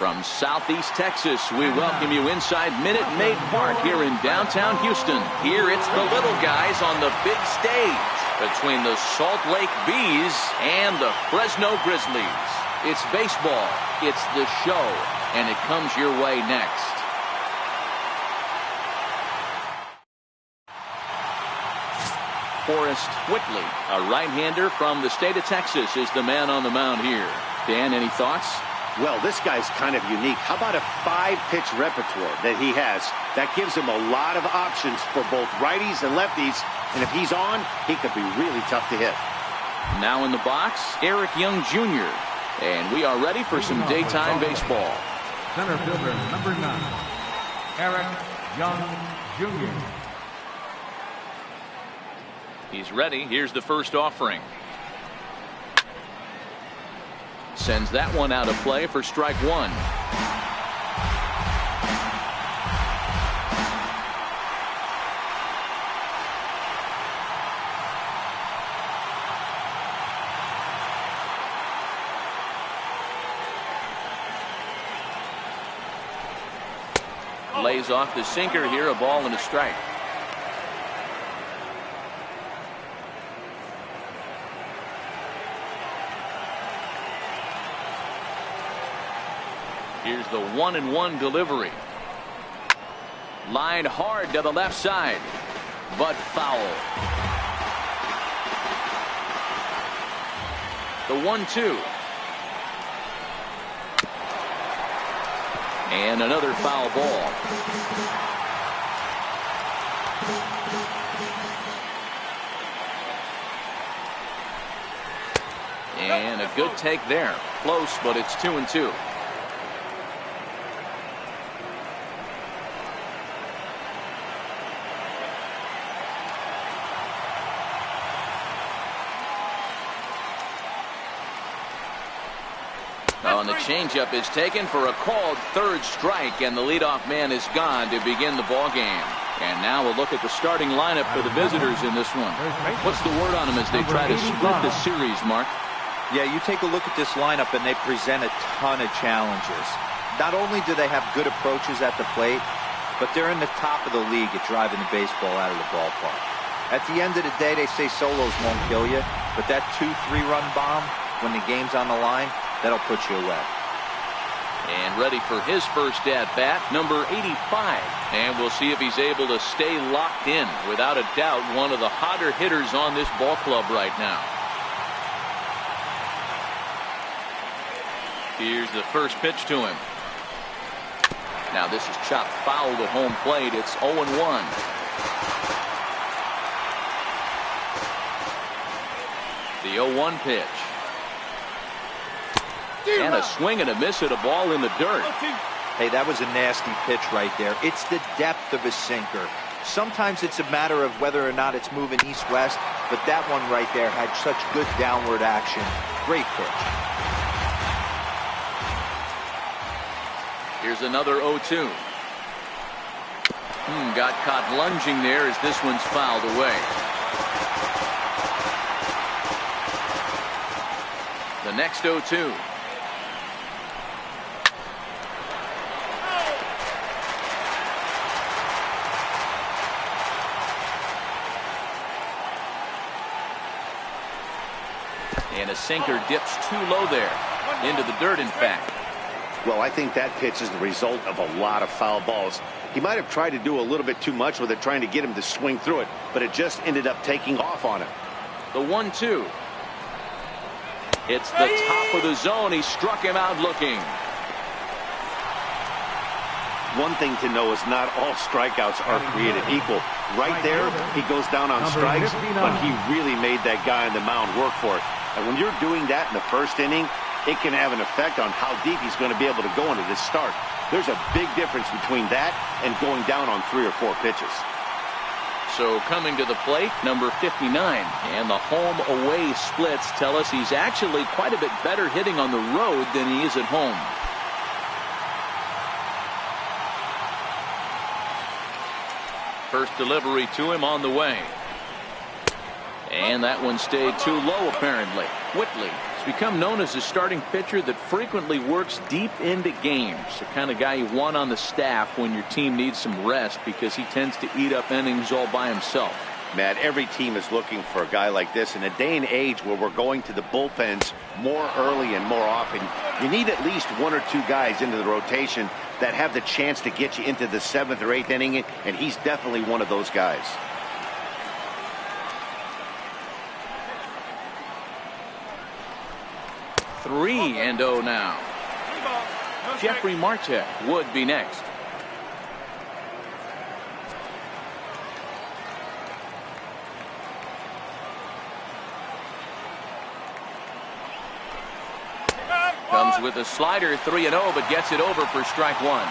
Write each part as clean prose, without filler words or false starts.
From Southeast Texas, we welcome you inside Minute Maid Park here in downtown Houston. Here it's the little guys on the big stage between the Salt Lake Bees and the Fresno Grizzlies. It's baseball, it's the show, and it comes your way next. Forrest Whitley, a right-hander from the state of Texas, is the man on the mound here. Dan, any thoughts? Well, this guy's kind of unique. How about a 5-pitch repertoire that he has? That gives him a lot of options for both righties and lefties. And if he's on, he could be really tough to hit. Now in the box, Eric Young Jr. And we are ready for some daytime baseball. Center fielder, number 9, Eric Young Jr. He's ready. Here's the first offering. Sends that one out of play for strike one. Lays off the sinker here, a ball and a strike. Here's the 1-1 delivery. Line hard to the left side, but foul. The 1-2. And another foul ball. And a good take there. Close, but it's 2-2. And the changeup is taken for a called third strike, and the leadoff man is gone to begin the ball game. And now we'll look at the starting lineup for the visitors in this one. What's the word on them as they try to split the series, Mark? Yeah, you take a look at this lineup and they present a ton of challenges. Not only do they have good approaches at the plate, but they're in the top of the league at driving the baseball out of the ballpark. At the end of the day, they say solos won't kill you, but that 2-3 run bomb when the game's on the line, that'll put you away. And ready for his first at-bat, number 85. And we'll see if he's able to stay locked in. Without a doubt, one of the hotter hitters on this ball club right now. Here's the first pitch to him. Now this is chopped foul to home plate. It's 0-1. The 0-1 pitch. And a swing and a miss at a ball in the dirt. Hey, that was a nasty pitch right there. It's the depth of a sinker. Sometimes it's a matter of whether or not it's moving east-west, but that one right there had such good downward action. Great pitch. Here's another 0-2. Got caught lunging there as this one's fouled away. The next 0-2. And a sinker dips too low there. Into the dirt, in fact. Well, I think that pitch is the result of a lot of foul balls. He might have tried to do a little bit too much with it, trying to get him to swing through it, but it just ended up taking off on him. The 1-2. It's the top of the zone. He struck him out looking. One thing to know is not all strikeouts are created equal. Right there, he goes down on strikes, but he really made that guy on the mound work for it. And when you're doing that in the first inning, it can have an effect on how deep he's going to be able to go into this start. There's a big difference between that and going down on 3 or 4 pitches. So coming to the plate, number 59. And the home-away splits tell us he's actually quite a bit better hitting on the road than he is at home. First delivery to him on the way. And that one stayed too low, apparently. Whitley has become known as a starting pitcher that frequently works deep into games. The kind of guy you want on the staff when your team needs some rest, because he tends to eat up innings all by himself. Matt, every team is looking for a guy like this. In a day and age where we're going to the bullpens more early and more often, you need at least one or two guys into the rotation that have the chance to get you into the 7th or 8th inning, and he's definitely one of those guys. Three and 0 now. Jeffrey Marte would be next. Comes with a slider, 3-0, but gets it over for strike one.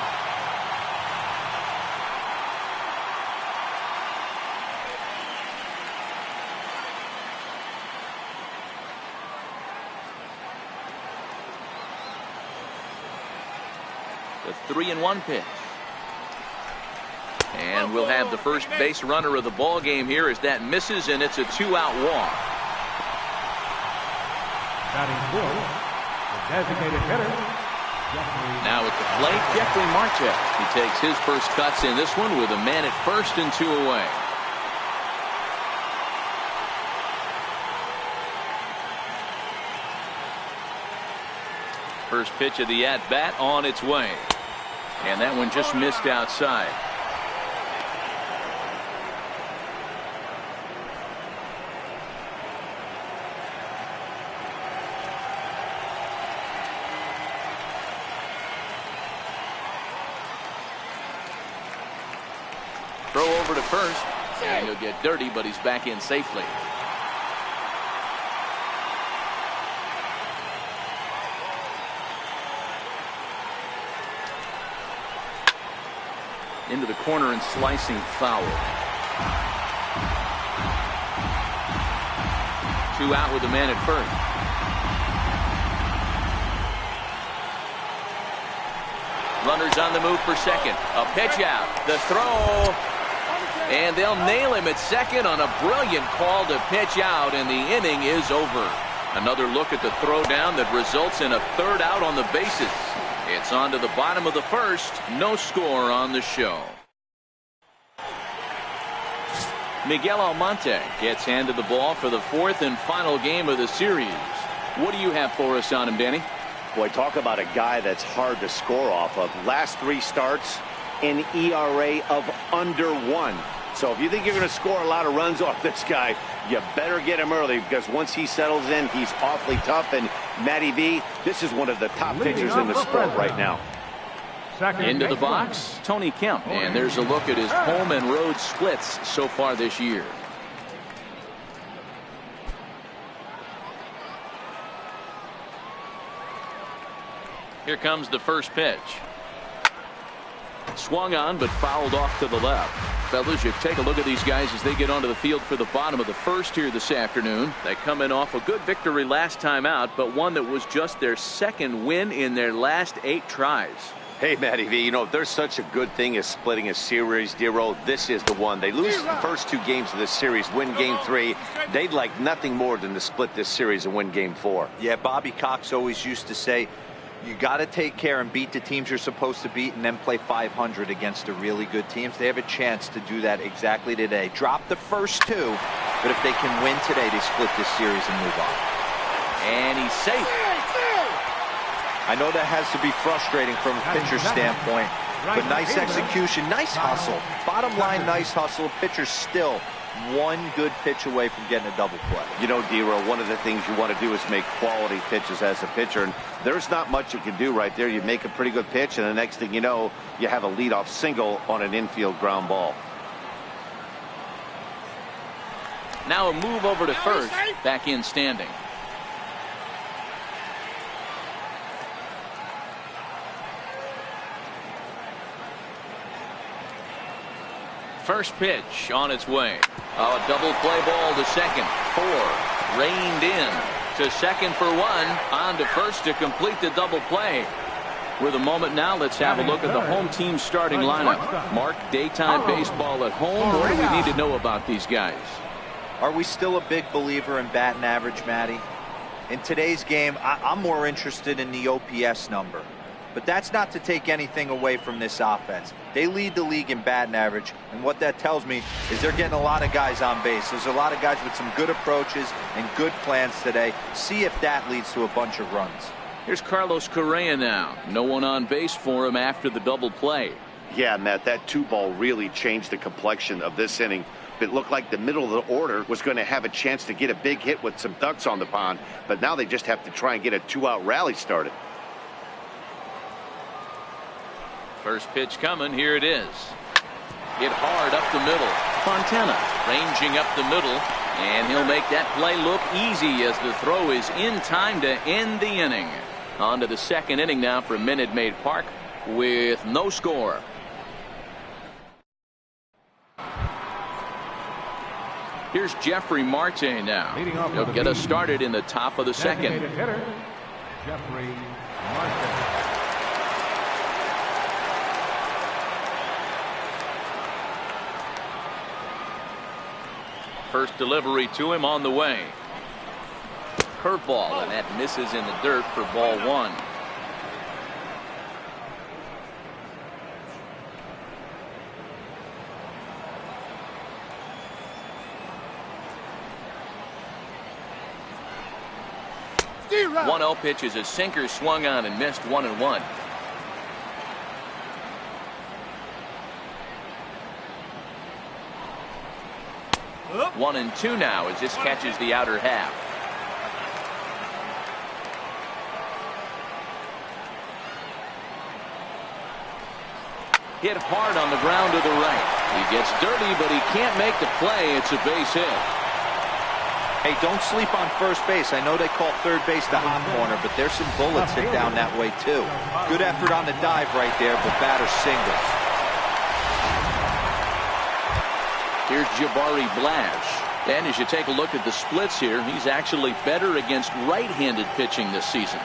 The 3-1 pitch. And we'll have the first base runner of the ball game here as that misses, and it's a 2-out walk. Batting fourth, the designated hitter, now at the plate, Jeffrey Marte. He takes his first cuts in this one with a man at first and 2 away. First pitch of the at-bat on its way. And that one just missed outside. Throw over to first, and he'll get dirty, but he's back in safely. Into the corner and slicing foul. 2 out with the man at first. Runners on the move for second. A pitch out. The throw. And they'll nail him at second on a brilliant call to pitch out, and the inning is over. Another look at the throw down that results in a 3rd out on the bases. It's on to the bottom of the first. No score on the show. Miguel Almonte gets handed the ball for the 4th and final game of the series. What do you have for us on him, Danny? Boy, talk about a guy that's hard to score off of. Last 3 starts, an ERA of under 1. So if you think you're going to score a lot of runs off this guy, you better get him early, because once he settles in, he's awfully tough. And Matty V, this is one of the top pitchers in the sport right now. Into the box, Tony Kemp, and there's a look at his home and road splits so far this year. Here comes the first pitch. Swung on, but fouled off to the left. Fellas, you take a look at these guys as they get onto the field for the bottom of the first here this afternoon. They come in off a good victory last time out, but one that was just their 2nd win in their last 8 tries. Hey, Matty V, you know, if there's such a good thing as splitting a series, Dero, this is the one. They lose the first 2 games of this series, win game 3. They'd like nothing more than to split this series and win game 4. Yeah, Bobby Cox always used to say, you got to take care and beat the teams you're supposed to beat and then play 500 against the really good teams. They have a chance to do that exactly today. Drop the first 2, but if they can win today, they split this series and move on. And he's safe. I know that has to be frustrating from a pitcher's standpoint, but nice execution, nice hustle. Bottom line, nice hustle. Pitcher's still 1 good pitch away from getting a double play. You know, Dero, one of the things you want to do is make quality pitches as a pitcher, and there's not much you can do right there. You make a pretty good pitch, and the next thing you know, you have a leadoff single on an infield ground ball. Now a move over to first, back in standing. First pitch on its way. A double play ball to second. 4 reined in to second for 1. On to first to complete the double play. With a moment now, let's have a look at the home team starting lineup. Mark, daytime baseball at home. What do we need to know about these guys? Are we still a big believer in batting average, Matty? In today's game, I'm more interested in the OPS number. But that's not to take anything away from this offense. They lead the league in batting average, and what that tells me is they're getting a lot of guys on base. There's a lot of guys with some good approaches and good plans today. See if that leads to a bunch of runs. Here's Carlos Correa now. No one on base for him after the double play. Yeah, Matt, that 2-ball really changed the complexion of this inning. It looked like the middle of the order was going to have a chance to get a big hit with some ducks on the pond, but now they just have to try and get a 2-out rally started. First pitch coming. Here it is. Hit hard up the middle. Fontana ranging up the middle, and he'll make that play look easy as the throw is in time to end the inning. On to the second inning now for Minute Maid Park with no score. Here's Jeffrey Marte now. He'll get us started in the top of the second. Hitter, Jeffrey Marte. First delivery to him on the way. Curveball, and that misses in the dirt for ball one. D-Rod. 1-0 pitch is a sinker swung on and missed 1-1. Up. 1-2 now as this catches the outer half. Hit hard on the ground to the right. He gets dirty, but he can't make the play. It's a base hit. Hey, don't sleep on first base. I know they call third base the hot corner, but there's some bullets hit down that way too. Good effort on the dive right there, but batter singles. Here's Jabari Blash. And as you take a look at the splits here, he's actually better against right-handed pitching this season.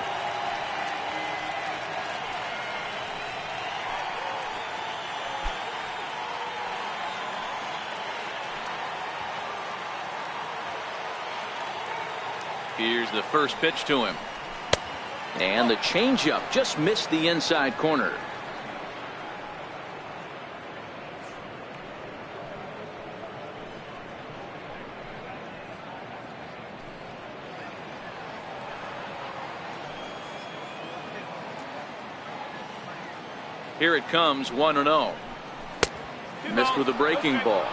Here's the first pitch to him. And the changeup just missed the inside corner. Here it comes, 1-0. Missed with a breaking ball.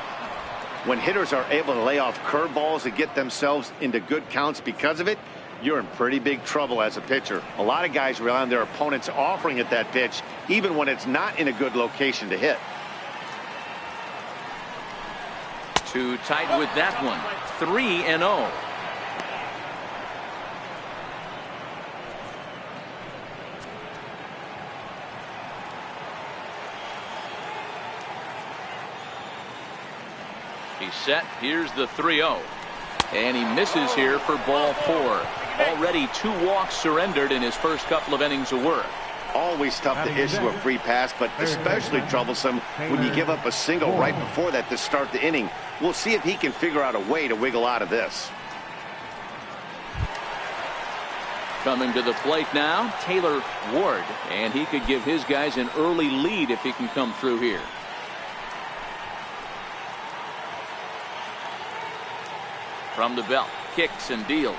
When hitters are able to lay off curveballs and get themselves into good counts because of it, you're in pretty big trouble as a pitcher. A lot of guys rely on their opponents offering at that pitch, even when it's not in a good location to hit. Too tight with that one. 3-0. He's set. Here's the 3-0. And he misses here for ball 4. Already 2 walks surrendered in his first couple of innings of work. Always tough to issue a free pass, but especially troublesome when you give up a single right before that to start the inning. We'll see if he can figure out a way to wiggle out of this. Coming to the plate now, Taylor Ward. And he could give his guys an early lead if he can come through here. From the belt, kicks and deals.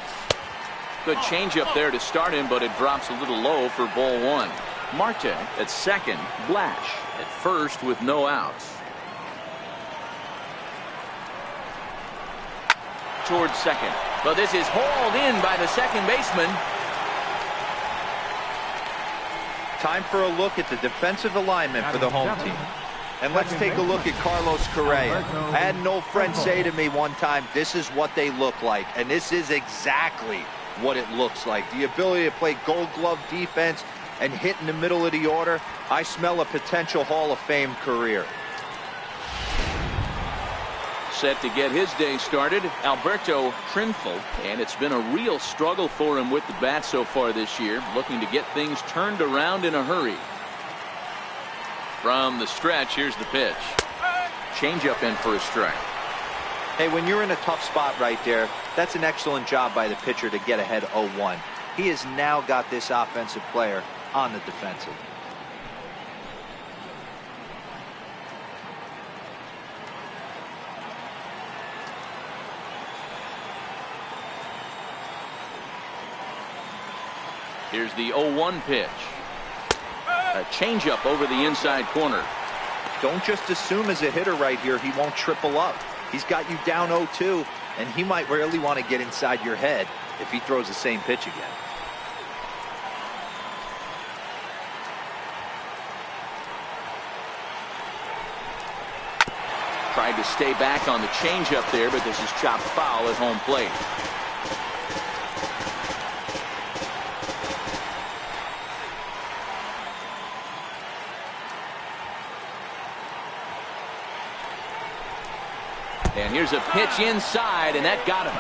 Good changeup there to start him, but it drops a little low for ball 1. Marte at second, Blash at first with no outs. Towards second, but this is hauled in by the second baseman. Time for a look at the defensive alignment for the home team. And let's take a look at Carlos Correa. I had an old friend say to me one time, this is what they look like. And this is exactly what it looks like. The ability to play gold glove defense and hit in the middle of the order. I smell a potential Hall of Fame career. Set to get his day started, Alberto Trinfel. And it's been a real struggle for him with the bat so far this year. Looking to get things turned around in a hurry. From the stretch, here's the pitch. Changeup in for a strike. Hey, when you're in a tough spot right there, that's an excellent job by the pitcher to get ahead 0-1. He has now got this offensive player on the defensive. Here's the 0-1 pitch. A changeup over the inside corner. Don't just assume as a hitter right here he won't triple up. He's got you down 0-2, and he might really want to get inside your head if he throws the same pitch again. Tried to stay back on the changeup there, but this is chopped foul at home plate. And here's a pitch inside, and that got him.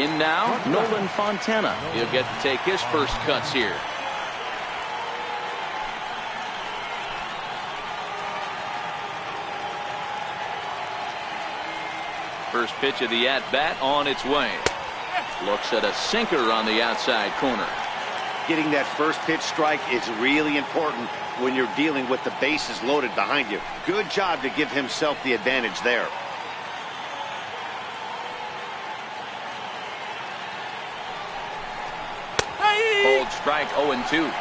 In now, Nolan Fontana. He'll get to take his first cuts here. First pitch of the at-bat on its way. Looks at a sinker on the outside corner. Getting that first pitch strike is really important when you're dealing with the bases loaded behind you. Good job to give himself the advantage there. Hold strike 0-2.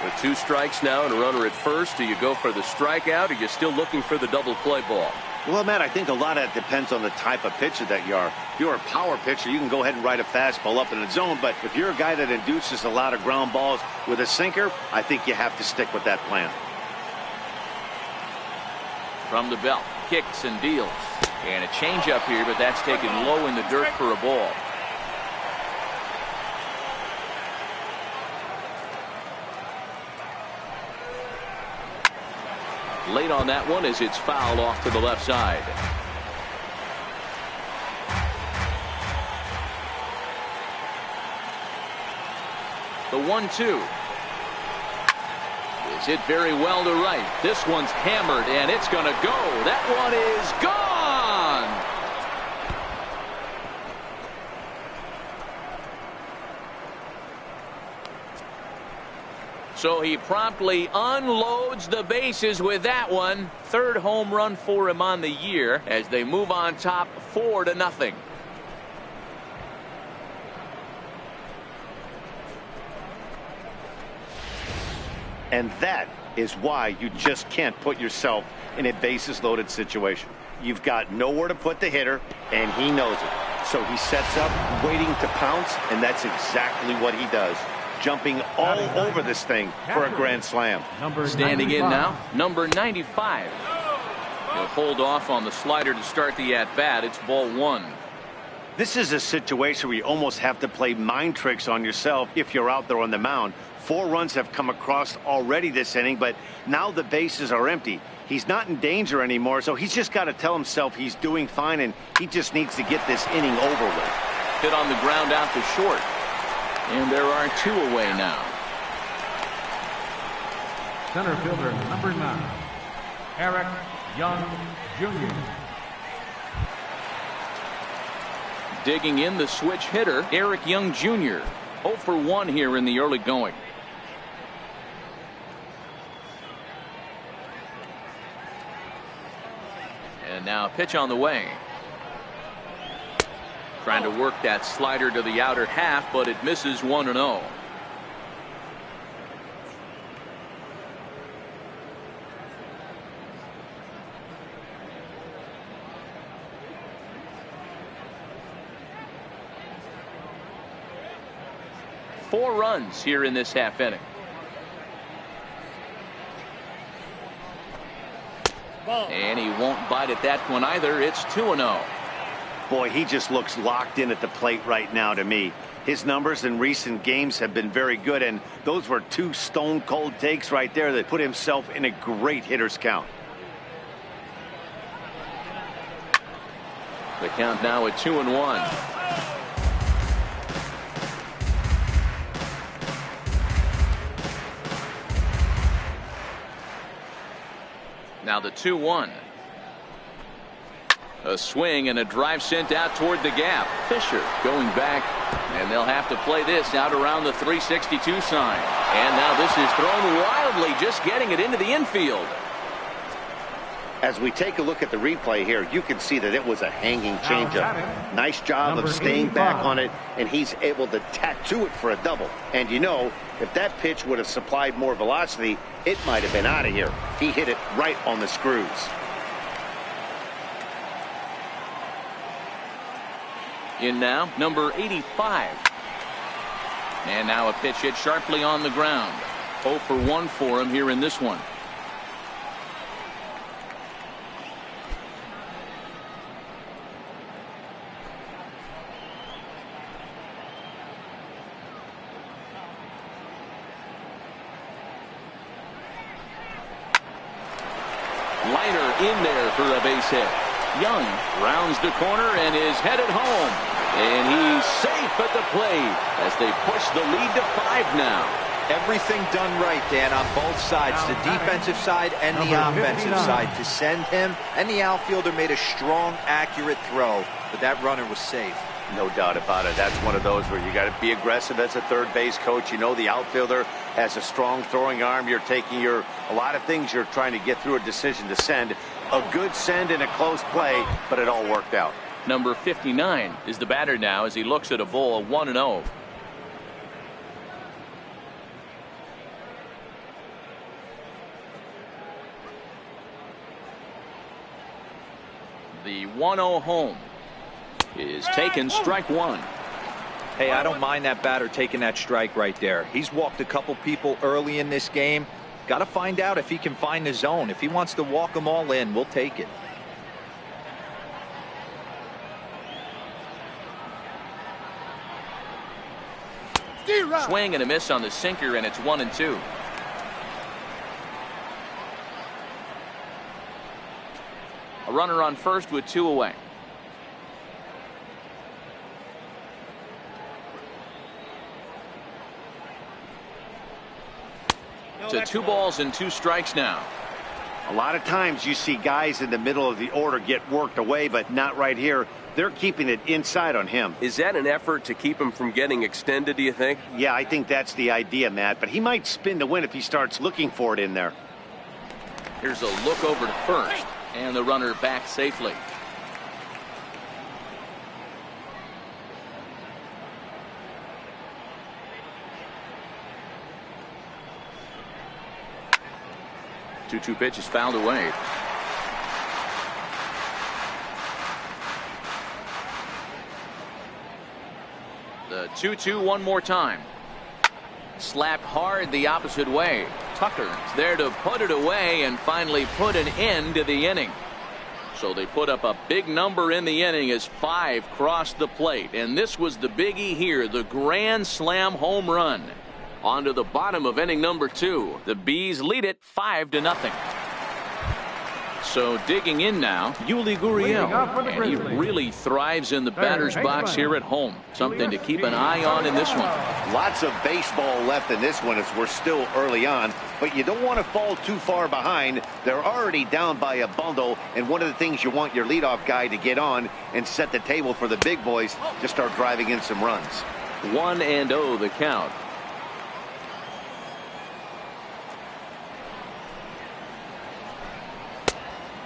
With 2 strikes now and a runner at first, do you go for the strikeout, or are you still looking for the double play ball? Well, Matt, I think a lot of it depends on the type of pitcher that you are. If you're a power pitcher, you can go ahead and ride a fastball up in the zone. But if you're a guy that induces a lot of ground balls with a sinker, I think you have to stick with that plan. From the belt, kicks and deals. And a changeup here, but that's taken low in the dirt for a ball. Late on that one as it's fouled off to the left side. The 1-2. Is hit very well to right. This one's hammered, and it's going to go. That one is gone. So he promptly unloads the bases with that one. Third home run for him on the year as they move on top 4-0. And that is why you just can't put yourself in a bases loaded situation. You've got nowhere to put the hitter, and he knows it. So he sets up, waiting to pounce, and that's exactly what he does. Jumping all over this thing for a grand slam. Standing in now, number 95. He'll hold off on the slider to start the at-bat. It's ball 1. This is a situation where you almost have to play mind tricks on yourself if you're out there on the mound. 4 runs have come across already this inning, but now the bases are empty. He's not in danger anymore, so he's just got to tell himself he's doing fine, and he just needs to get this inning over with. Hit on the ground out to short. And there are 2 away now. Center fielder number 9, Eric Young Jr. Digging in the switch hitter, Eric Young Jr. 0 for 1 here in the early going. And now a pitch on the way. Trying to work that slider to the outer half, but it misses 1-0. Four runs here in this half inning. And he won't bite at that one either. It's 2-0. Boy, he just looks locked in at the plate right now to me. His numbers in recent games have been very good, and those were 2 stone-cold takes right there that put himself in a great hitter's count. The count now at 2-1. Now the 2-1. A swing and a drive sent out toward the gap. Fisher going back, and they'll have to play this out around the 362 sign. And now this is thrown wildly, just getting it into the infield. As we take a look at the replay here, you can see that it was a hanging changeup. Nice job of staying back on it, and he's able to tattoo it for a double. And you know, if that pitch would have supplied more velocity, it might have been out of here. He hit it right on the screws. In now, number 85. And now a pitch hit sharply on the ground. 0 for 1 for him here in this one. Liner in there for a base hit. Young rounds the corner and is headed home. And he's safe at the plate as they push the lead to 5 now. Everything done right, Dan, on both sides, the defensive side and the offensive side. To send him, and the outfielder made a strong, accurate throw, but that runner was safe. No doubt about it. That's one of those where you got to be aggressive as a third base coach. You know the outfielder has a strong throwing arm. You're taking a lot of things you're trying to get through a decision to send. A good send and a close play, but it all worked out. Number 59 is the batter now as he looks at a ball 1-0. The 1-0 home is taken, strike 1. Hey, I don't mind that batter taking that strike right there. He's walked a couple people early in this game. Got to find out if he can find the zone. If he wants to walk them all in, we'll take it. Swing and a miss on the sinker, and it's 1-2. A runner on first with 2 away. To 2 balls and 2 strikes now. A lot of times you see guys in the middle of the order get worked away, but not right here. They're keeping it inside on him. Is that an effort to keep him from getting extended, do you think? Yeah, I think that's the idea, Matt, but he might spin to win if he starts looking for it in there. Here's a look over to first, and the runner back safely. The 2-2 pitch is fouled away. The 2-2 one more time. Slapped hard the opposite way. Tucker's there to put it away and finally put an end to the inning. So they put up a big number in the inning as 5 crossed the plate. And this was the biggie here, the grand slam home run. On to the bottom of inning number 2. The Bees lead it 5-0. So digging in now, Yuli Gurriel, and he really thrives in the batter's box here at home. Something to keep an eye on in this one. Lots of baseball left in this one as we're still early on, but you don't want to fall too far behind. They're already down by a bundle, and one of the things you want your leadoff guy to get on and set the table for the big boys to start driving in some runs. 1-0 the count.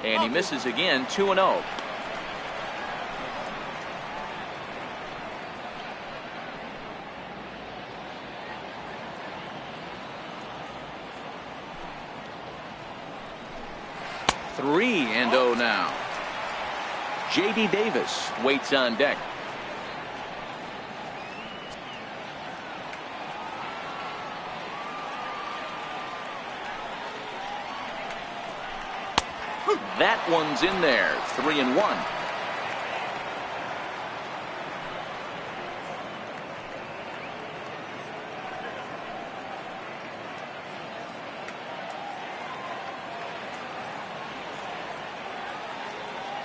And he misses again, 2-0. Three and 0 now. J.D. Davis waits on deck. That one's in there. 3-1.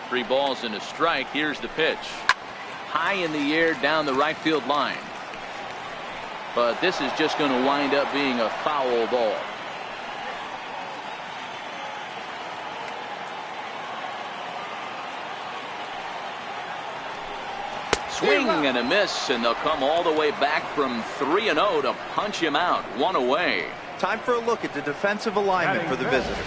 Three balls and a strike. Here's the pitch. High in the air down the right field line. But this is just going to wind up being a foul ball. swing and a miss, and they'll come all the way back from 3-0 to punch him out. One away. Time for a look at the defensive alignment for the visitors.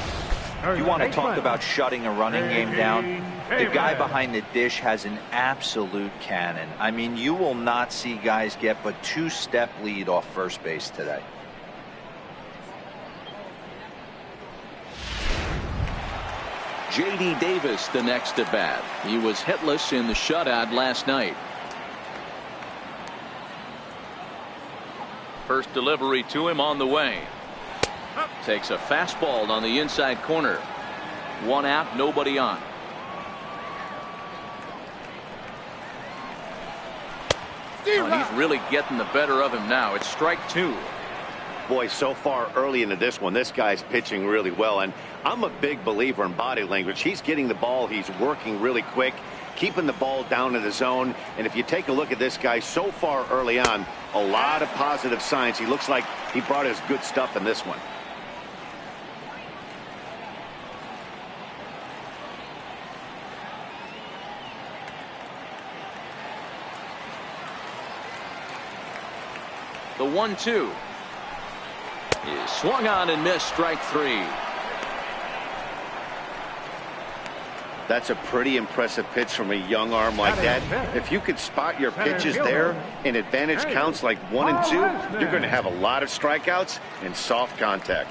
You want to talk about shutting a running game down? The guy behind the dish has an absolute cannon. I mean, you will not see guys get but 2-step lead off first base today. J.D. Davis the next at bat. He was hitless in the shutout last night. First delivery to him on the way. Takes a fastball on the inside corner. One out, nobody on. Oh, he's really getting the better of him now. It's strike 2. Boy, so far early into this one, this guy's pitching really well, and I'm a big believer in body language. He's getting the ball, he's working really quick, keeping the ball down in the zone, and if you take a look at this guy so far early on, a lot of positive signs. He looks like he brought his good stuff in this one. The 1-2 is swung on and missed. Strike 3. That's a pretty impressive pitch from a young arm like that. If you could spot your pitches there in advantage counts like 1 and 2, you're going to have a lot of strikeouts and soft contact.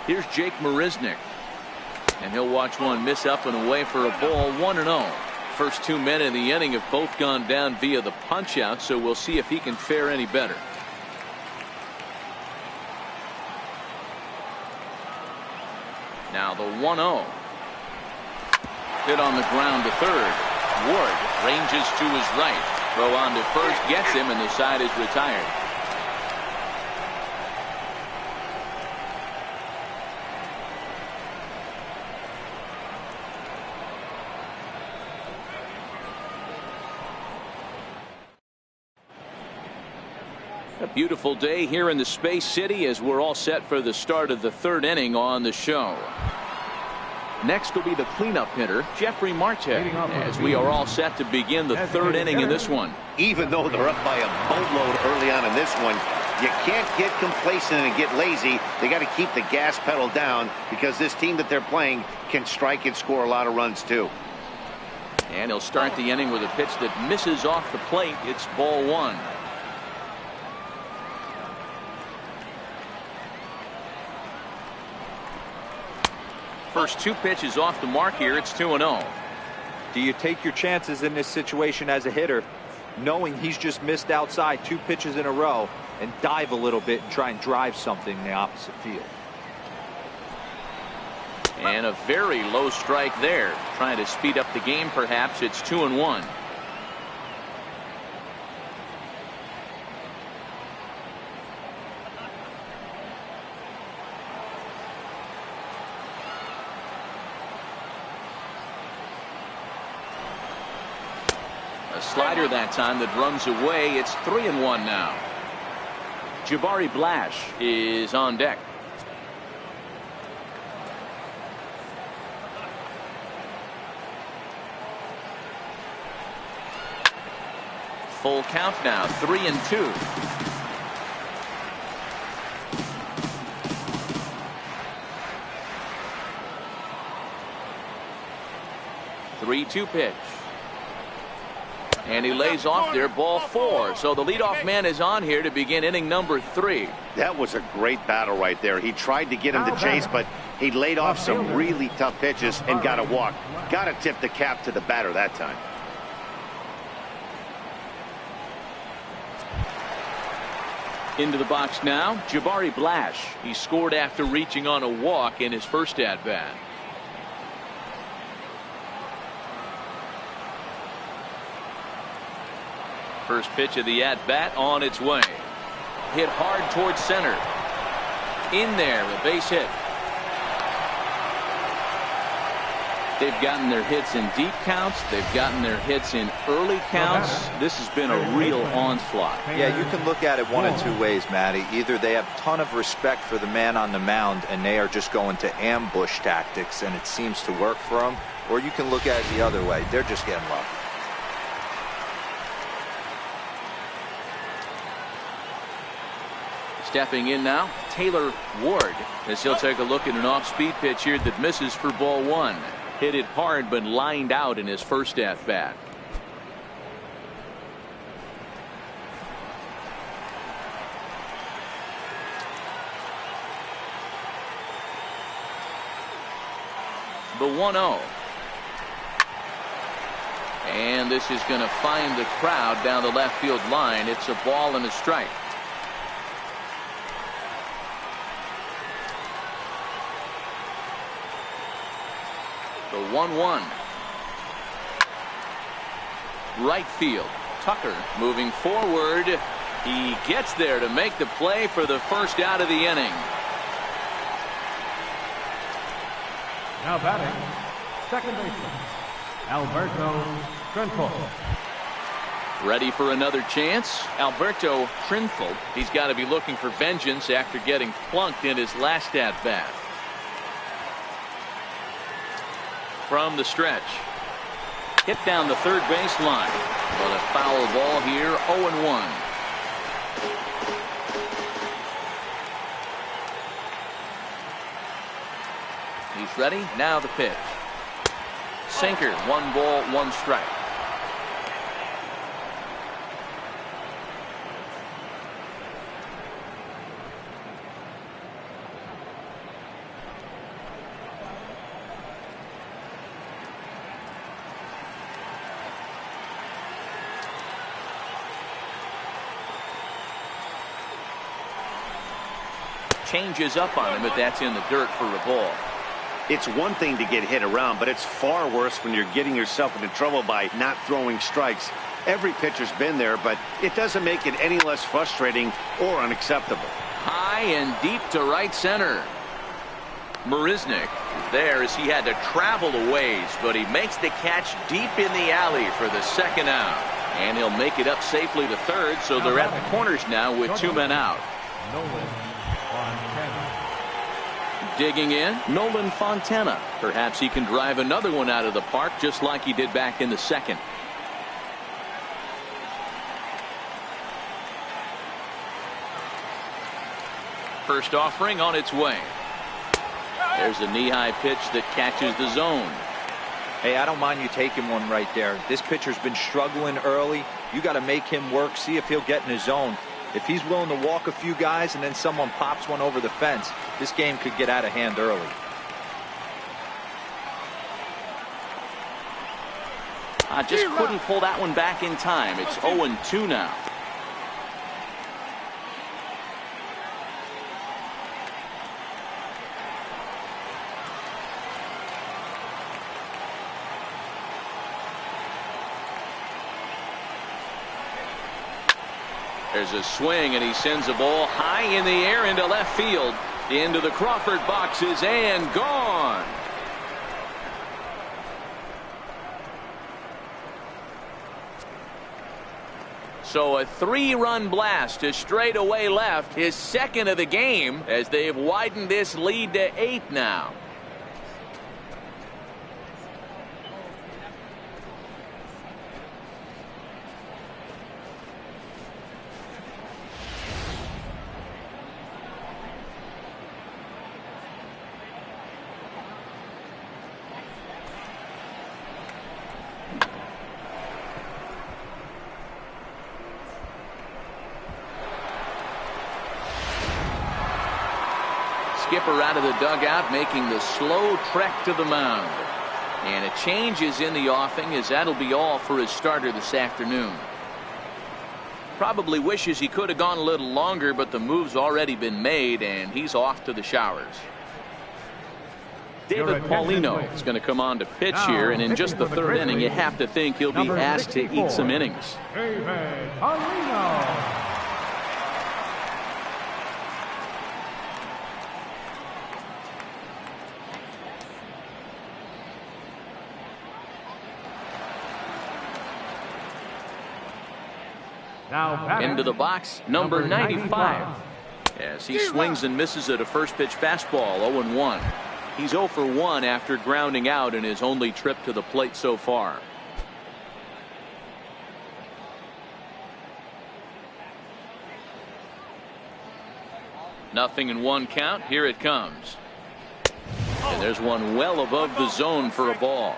Here's Jake Marisnick, and he'll watch one miss up and away for a ball. 1-0. First 2 men in the inning have both gone down via the punch out, so we'll see if he can fare any better. Now the 1-0. Hit on the ground to third. Ward ranges to his right. Throw on to first gets him, and the side is retired. A beautiful day here in the Space City as we're all set for the start of the 3rd inning on the show. Next will be the cleanup hitter, Jeffrey Marte, as we are all set to begin the 3rd inning in this one. Even though they're up by a boatload early on in this one, you can't get complacent and get lazy. They got to keep the gas pedal down because this team that they're playing can strike and score a lot of runs too. And he'll start the inning with a pitch that misses off the plate. It's ball 1. First 2 pitches off the mark here. It's 2-0. Do you take your chances in this situation as a hitter, knowing he's just missed outside 2 pitches in a row, and dive a little bit and try and drive something in the opposite field? And a very low strike there. Trying to speed up the game, perhaps. It's 2-1. A slider that time that runs away. It's 3-1 now. Jabari Blash is on deck. Full count now. 3-2. Three-two pitch. And he lays off there, ball 4. So the leadoff man is on here to begin inning number 3. That was a great battle right there. He tried to get him to chase, but he laid off some really tough pitches and got a walk. Got to tip the cap to the batter that time. Into the box now, Jabari Blash. He scored after reaching on a walk in his first at-bat. First pitch of the at-bat on its way. Hit hard towards center. In there, a base hit. They've gotten their hits in deep counts. They've gotten their hits in early counts. This has been a real onslaught. Yeah, you can look at it one of two ways, Matty. Either they have a ton of respect for the man on the mound and they are just going to ambush tactics and it seems to work for them, or you can look at it the other way. They're just getting lucky. Stepping in now, Taylor Ward, as he'll take a look at an off-speed pitch here that misses for ball one. Hit it hard, but lined out in his first at-bat. The 1-0. And this is going to find the crowd down the left field line. It's a ball and a strike. The 1-1. Right field. Tucker moving forward. He gets there to make the play for the first out of the inning. Now batting, second baseman, Alberto Trinfo. Ready for another chance. Alberto Trinfo. He's got to be looking for vengeance after getting plunked in his last at-bat. From the stretch. Hit down the third baseline. But a foul ball here, 0-1. He's ready. Now the pitch. Sinker. 1 ball, 1 strike. Changes up on him, but that's in the dirt for a ball. It's one thing to get hit around, but it's far worse when you're getting yourself into trouble by not throwing strikes. Every pitcher's been there, but it doesn't make it any less frustrating or unacceptable. High and deep to right center. Marisnick there as he had to travel a ways, but he makes the catch deep in the alley for the second out. And he'll make it up safely to third, so they're at the corners now with 2 men out. Digging in, Nolan Fontana. Perhaps he can drive another one out of the park just like he did back in the second. First offering on its way. There's a knee-high pitch that catches the zone. Hey, I don't mind you taking one right there. This pitcher's been struggling early. You got to make him work, see if he'll get in his zone. If he's willing to walk a few guys and then someone pops one over the fence, this game could get out of hand early. I just couldn't pull that one back in time. It's 0-2 now. There's a swing, and he sends a ball high in the air into left field. Into the Crawford boxes and gone. So a 3-run blast to straightaway left, his second of the game, as they've widened this lead to 8 now. Skipper out of the dugout, making the slow trek to the mound. And a change is in the offing, as that'll be all for his starter this afternoon. Probably wishes he could have gone a little longer, but the move's already been made, and he's off to the showers. David Paulino is going to come on to pitch here, and in just the third inning, you have to think he'll be asked to eat some innings. David Paulino. Now batting, Into the box, number 95. As he swings and misses at a first pitch fastball, 0-1. He's 0 for 1 after grounding out in his only trip to the plate so far. Nothing in 1 count. Here it comes. And there's one well above the zone for a ball.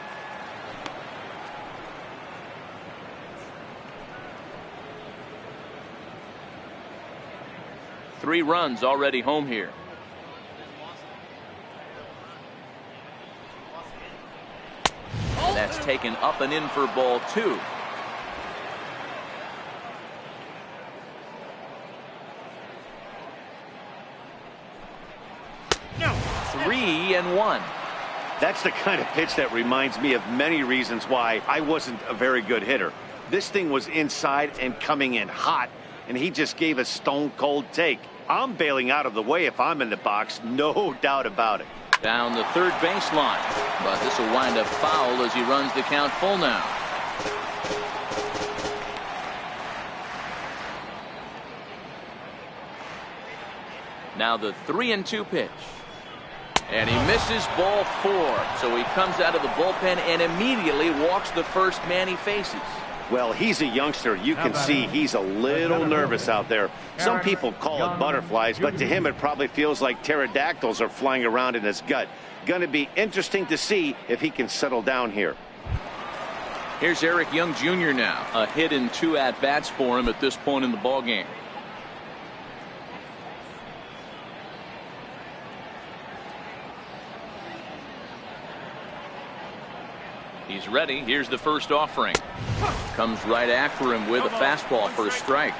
Three runs already home here. And that's taken up and in for ball 2. No. 3-1. That's the kind of pitch that reminds me of many reasons why I wasn't a very good hitter. This thing was inside and coming in hot, and he just gave a stone-cold take. I'm bailing out of the way if I'm in the box, no doubt about it. Down the third baseline, but this will wind up foul as he runs the count full now. Now the 3-2 pitch. And he misses ball 4. So he comes out of the bullpen and immediately walks the first man he faces. Well, he's a youngster. You can see he's a little nervous out there. Some people call it butterflies, but to him it probably feels like pterodactyls are flying around in his gut. Going to be interesting to see if he can settle down here. Here's Eric Young Jr. now. A hit and 2 at-bats for him at this point in the ballgame. He's ready. Here's the first offering. Comes right after him with a fastball for a strike.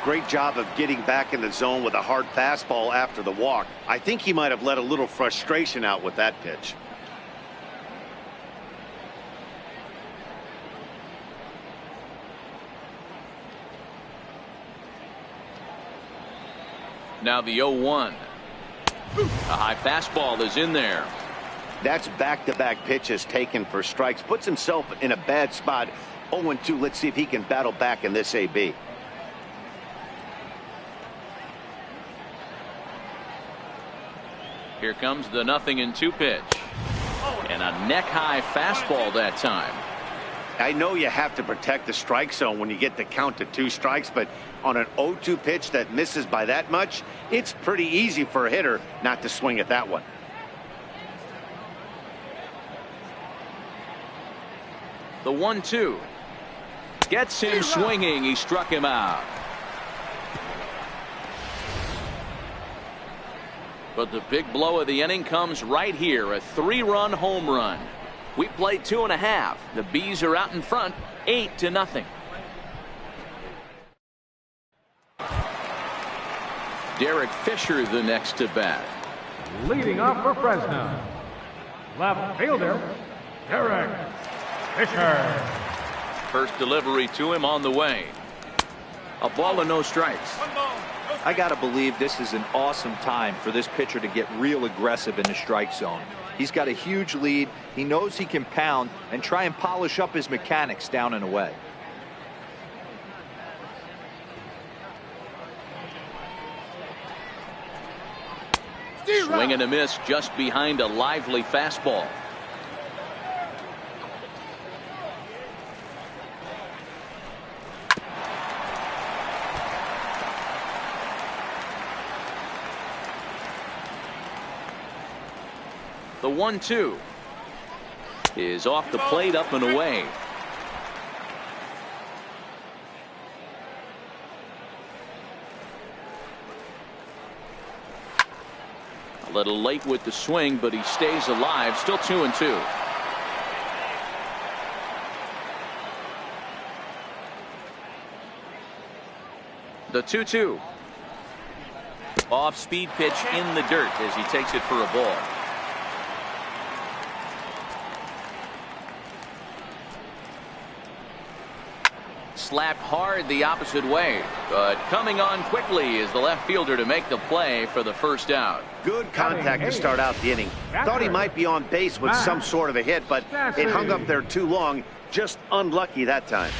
Great job of getting back in the zone with a hard fastball after the walk. I think he might have let a little frustration out with that pitch. Now the 0-1. A high fastball is in there. That's back-to-back pitches taken for strikes. Puts himself in a bad spot. 0-2. Let's see if he can battle back in this AB. Here comes the 0-2 pitch. And a neck-high fastball that time. I know you have to protect the strike zone when you get the count to 2 strikes, but on an 0-2 pitch that misses by that much, it's pretty easy for a hitter not to swing at that one. The 1-2 gets him swinging. He struck him out. But the big blow of the inning comes right here. A 3-run home run. We played 2.5. The Bees are out in front 8-0. Derek Fisher the next to bat. Leading off for Fresno, left fielder, Derek Fisher. First delivery to him on the way. A ball and no strikes. I got to believe this is an awesome time for this pitcher to get real aggressive in the strike zone. He's got a huge lead. He knows he can pound and try and polish up his mechanics down and away. Swing and a miss just behind a lively fastball. The 1-2 is off the plate, up and away. A little late with the swing, but he stays alive. Still 2-2. The 2-2. Off-speed pitch in the dirt as he takes it for a ball. Slapped hard the opposite way, but coming on quickly is the left fielder to make the play for the first out. Good contact to start out the inning. Thought he might be on base with some sort of a hit, but it hung up there too long. Just unlucky that time.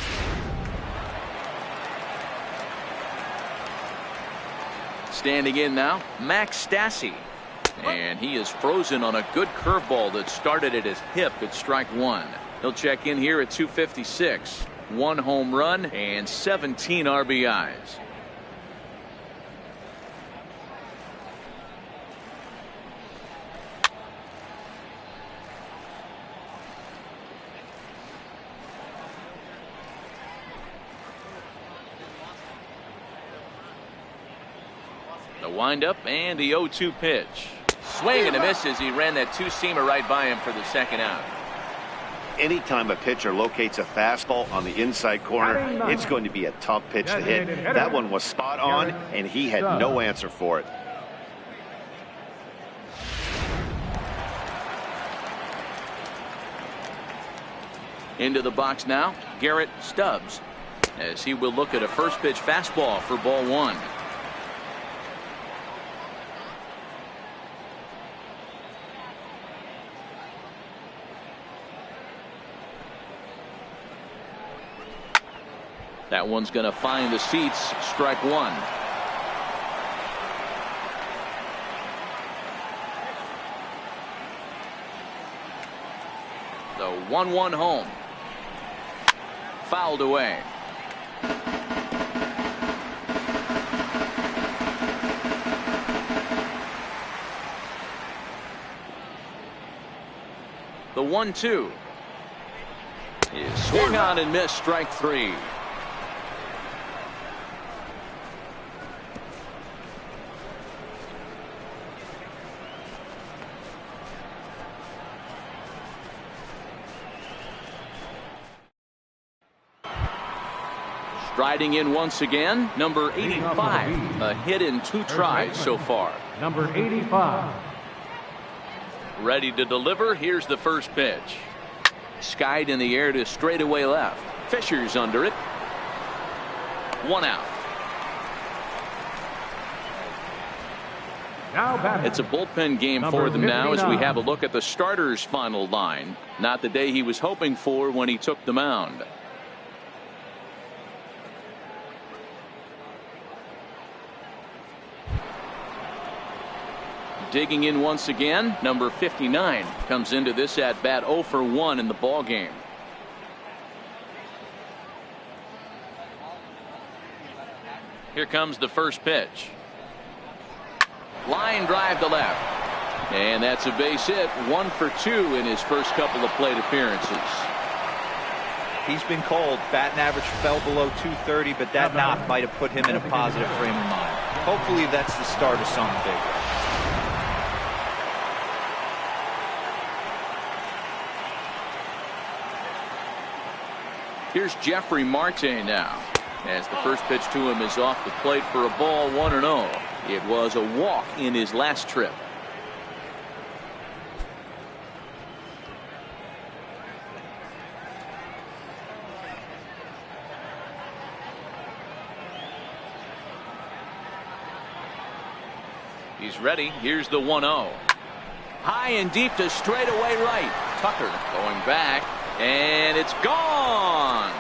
Standing in now, Max Stassi. And he is frozen on a good curveball that started at his hip at strike one. He'll check in here at 256. 1 home run and 17 RBIs. The windup and the 0-2 pitch. Swing and a miss as he ran that two-seamer right by him for the second out. Anytime a pitcher locates a fastball on the inside corner, it's going to be a tough pitch to hit. That one was spot on, and he had no answer for it. Into the box now, Garrett Stubbs, as he will look at a first pitch fastball for ball one. That one's going to find the seats. Strike one. The 1-1 home. Fouled away. The 1-2 is swung on and missed. Strike three. Striding in once again, number 85. A hit in 2 tries so far. Number 85. Ready to deliver. Here's the first pitch. Skied in the air to straightaway left. Fisher's under it. 1 out. It's a bullpen game for them now as we have a look at the starter's final line. Not the day he was hoping for when he took the mound. Digging in once again, number 59 comes into this at bat 0 for 1 in the ball game. Here comes the first pitch. Line drive to left, and that's a base hit. 1 for 2 in his first couple of plate appearances. He's been cold. Batting average fell below 230, but that knock might have put him in a positive frame of mind. Hopefully that's the start of something bigger. Here's Jeffrey Marte now, as the first pitch to him is off the plate for a ball. 1-0. It was a walk in his last trip. He's ready. Here's the 1-0. High and deep to straightaway right. Tucker going back. And it's gone.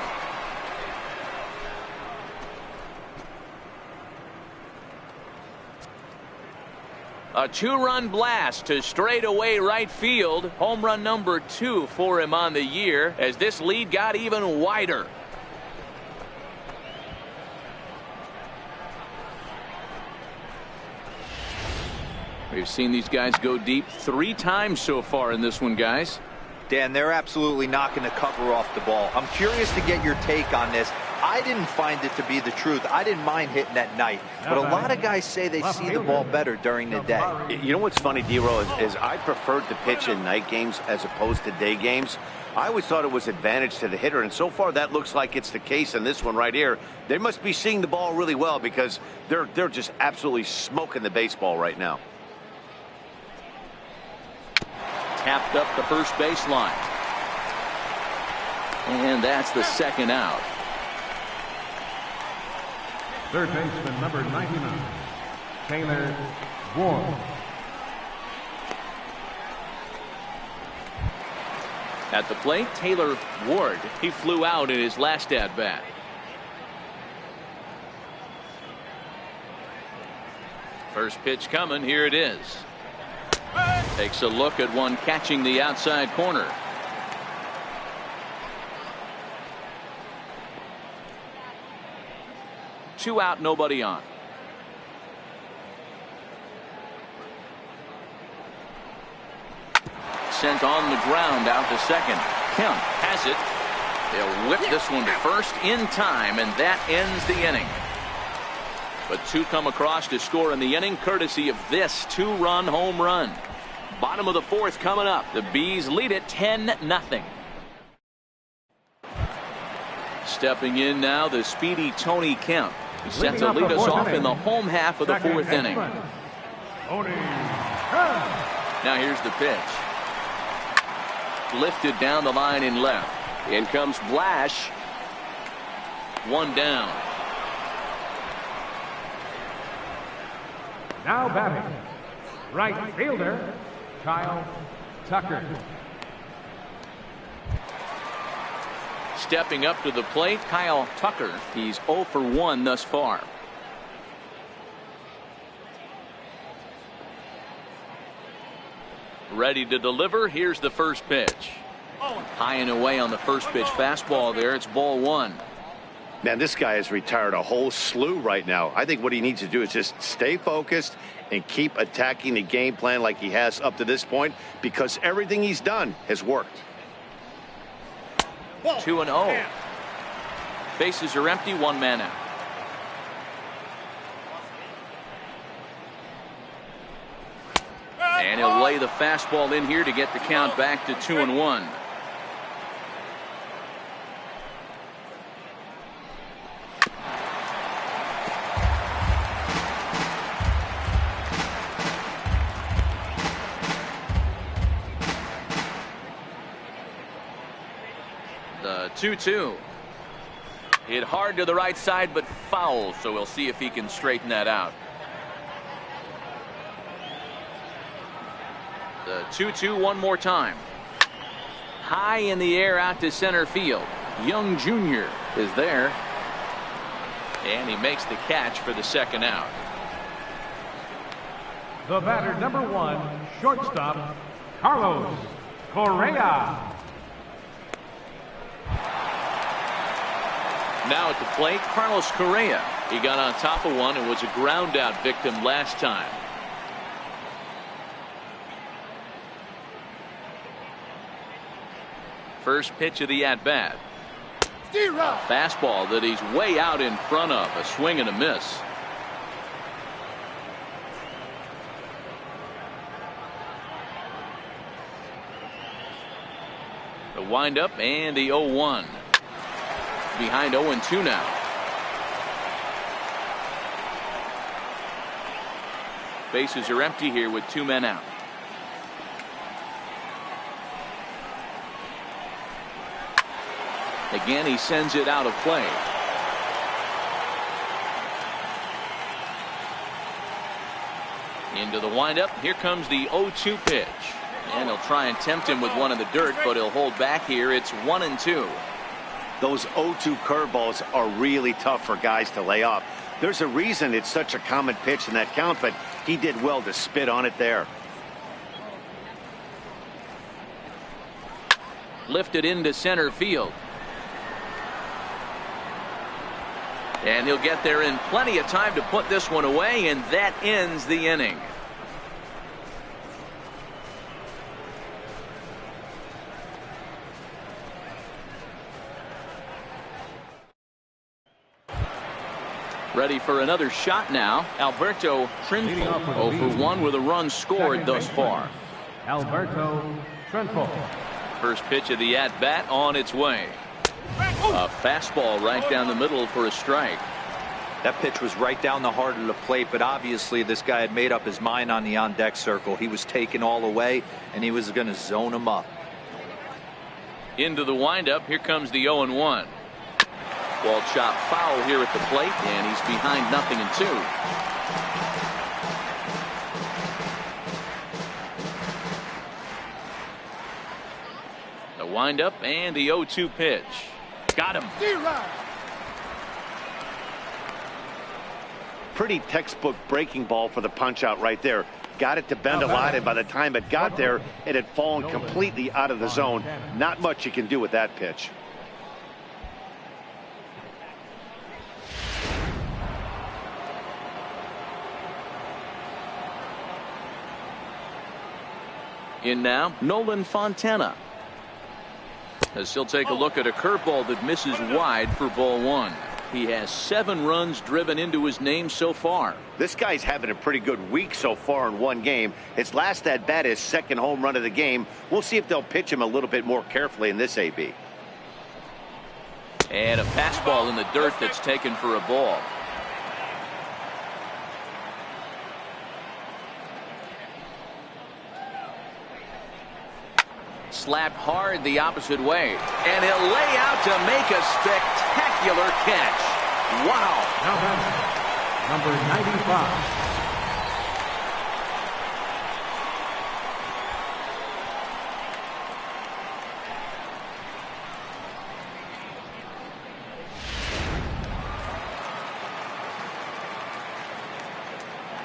A 2-run blast to straightaway right field. Home run number 2 for him on the year as this lead got even wider. We've seen these guys go deep 3 times so far in this one, guys. Dan, they're absolutely knocking the cover off the ball. I'm curious to get your take on this. I didn't find it to be the truth. I didn't mind hitting at night. But a lot of guys say they see the ball better during the day. You know what's funny, D-Roll, is I preferred to pitch in night games as opposed to day games. I always thought it was advantage to the hitter, and so far that looks like it's the case in this one right here. They must be seeing the ball really well because they're just absolutely smoking the baseball right now. Tapped up the first baseline. And that's the second out. Third baseman, number 99, Taylor Ward. At the plate, Taylor Ward. He flew out in his last at-bat. First pitch coming. Here it is. Takes a look at one catching the outside corner. Two out, nobody on. Sent on the ground out to second. Kemp has it. They'll whip this one to first in time, and that ends the inning. But two come across to score in the inning, courtesy of this two-run home run. Bottom of the fourth coming up. The Bees lead it 10-0. Stepping in now, the speedy Tony Kemp. He's set to lead us off in the home half of the fourth inning. Now here's the pitch. Lifted down the line in left. In comes Blash. One down. Now batting, right fielder, Kyle Tucker. Stepping up to the plate, Kyle Tucker. He's 0 for 1 thus far. Ready to deliver. Here's the first pitch. High and away on the first pitch fastball there. It's ball one. Man, this guy has retired a whole slew right now. I think what he needs to do is just stay focused and keep attacking the game plan like he has up to this point, because everything he's done has worked. 2-0. Bases are empty, one man out. And he'll lay the fastball in here to get the count back to 2-1. The 2-2. Hit hard to the right side, but foul, so we'll see if he can straighten that out. The 2-2 one more time. High in the air out to center field. Young Jr. is there. And he makes the catch for the second out. The batter, number 1, shortstop, Carlos Correa. Now at the plate, Carlos Correa. He got on top of one and was a ground out victim last time. First pitch of the at-bat. A fastball that he's way out in front of. A swing and a miss. The windup and the 0-1. Behind 0-2 now. Bases are empty here with two men out. Again, he sends it out of play. Into the windup. Here comes the 0-2 pitch. And he'll try and tempt him with one in the dirt, but he'll hold back here. It's 1-2. Those 0-2 curveballs are really tough for guys to lay off. There's a reason it's such a common pitch in that count, but he did well to spit on it there. Lifted into center field. And he'll get there in plenty of time to put this one away, and that ends the inning. Ready for another shot now. Alberto Trinfo, 0 for 1 with a run scored thus far. Alberto Trinfo. First pitch of the at-bat on its way. A fastball right down the middle for a strike. That pitch was right down the heart of the plate, but obviously this guy had made up his mind on the on-deck circle. He was taken all the way, and he was going to zone him up. Into the windup. Here comes the 0-1. Ball chop foul here at the plate, and he's behind 0-2. The windup and the 0-2 pitch. Got him. Pretty textbook breaking ball for the punch out right there. Got it to bend a lot, and by the time it got there, it had fallen completely out of the zone. Not much you can do with that pitch. In now, Nolan Fontana. As he'll take a look at a curveball that misses wide for ball one. He has 7 runs driven into his name so far. This guy's having a pretty good week so far in one game. His last at bat is 2nd home run of the game. We'll see if they'll pitch him a little bit more carefully in this AB. And a fastball in the dirt that's taken for a ball. Slapped hard the opposite way, and he'll lay out to make a spectacular catch. Wow. Now that's number 95.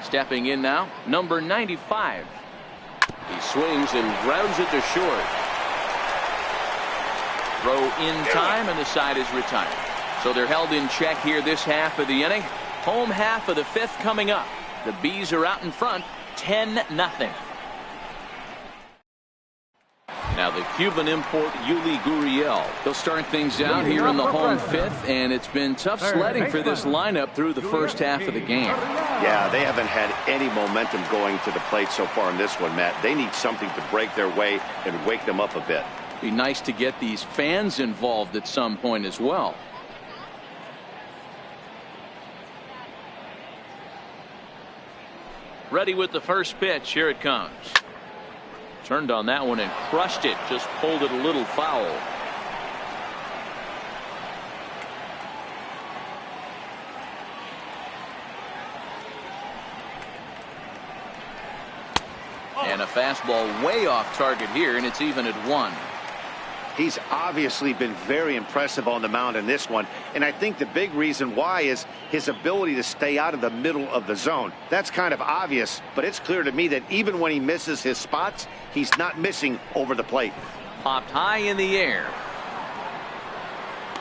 Stepping in now, number 95. He swings and grounds it to short. Throw in time, and the side is retired. So they're held in check here this half of the inning. Home half of the 5th coming up. The Bees are out in front, 10-0. Now the Cuban import Yuli Gurriel. He'll start things out here in the home 5th, and it's been tough sledding for this lineup through the first half of the game. Yeah, they haven't had any momentum going to the plate so far in this one, Matt. They need something to break their way and wake them up a bit. Be nice to get these fans involved at some point as well. Ready with the first pitch. Here it comes. Turned on that one and crushed it. Just pulled it a little foul. And a fastball way off target here, and it's even at 1. He's obviously been very impressive on the mound in this one, and I think the big reason why is his ability to stay out of the middle of the zone. That's kind of obvious, but it's clear to me that even when he misses his spots, he's not missing over the plate. Popped high in the air.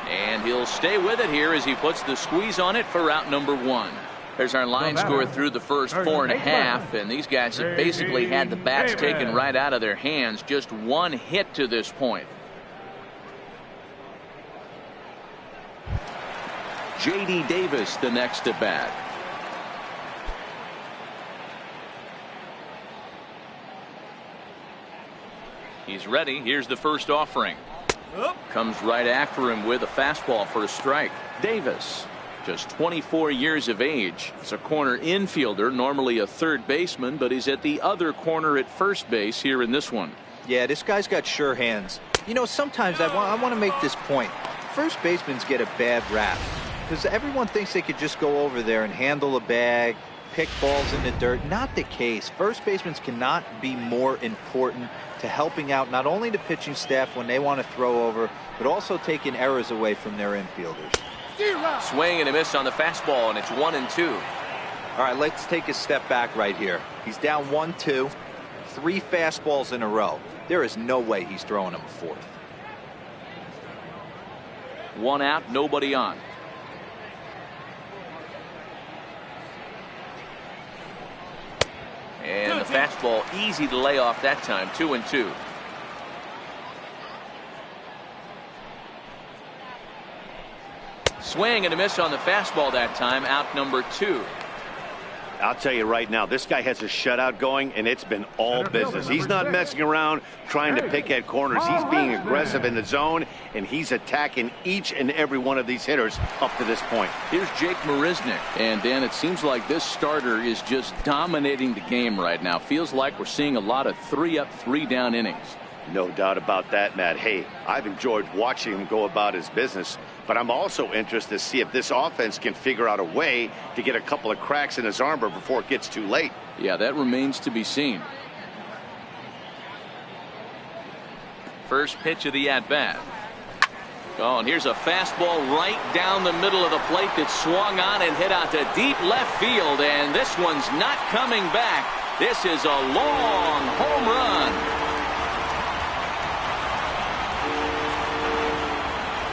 And he'll stay with it here as he puts the squeeze on it for out number 1. There's our line score through the first 4.5, and these guys have basically had the bats taken right out of their hands. Just 1 hit to this point. J.D. Davis the next to bat. He's ready. Here's the first offering. Comes right after him with a fastball for a strike. Davis, just 24 years of age. He's a corner infielder, normally a third baseman, but he's at the other corner at first base here in this one. Yeah, this guy's got sure hands. You know, sometimes I want to make this point. First basemen get a bad rap because everyone thinks they could just go over there and handle a bag, pick balls in the dirt. Not the case. First basemen cannot be more important to helping out not only the pitching staff when they want to throw over, but also taking errors away from their infielders. Swing and a miss on the fastball, and it's 1-2. All right, let's take a step back right here. He's down 1-2, 3 fastballs in a row. There is no way he's throwing him a 4th. 1 out, nobody on. And the fastball easy to lay off that time. 2-2. Swing and a miss on the fastball that time. Out number 2. I'll tell you right now, this guy has a shutout going, and it's been all business. He's not messing around trying to pick at corners. He's being aggressive in the zone, and he's attacking each and every one of these hitters up to this point. Here's Jake Marisnick. And, Dan, it seems like this starter is just dominating the game right now. Feels like we're seeing a lot of 3-up, 3-down innings. No doubt about that, Matt. Hey, I've enjoyed watching him go about his business, but I'm also interested to see if this offense can figure out a way to get a couple of cracks in his armor before it gets too late. Yeah, that remains to be seen. First pitch of the at-bat. Oh, and here's a fastball right down the middle of the plate that swung on and hit out to deep left field, and this one's not coming back. This is a long home run.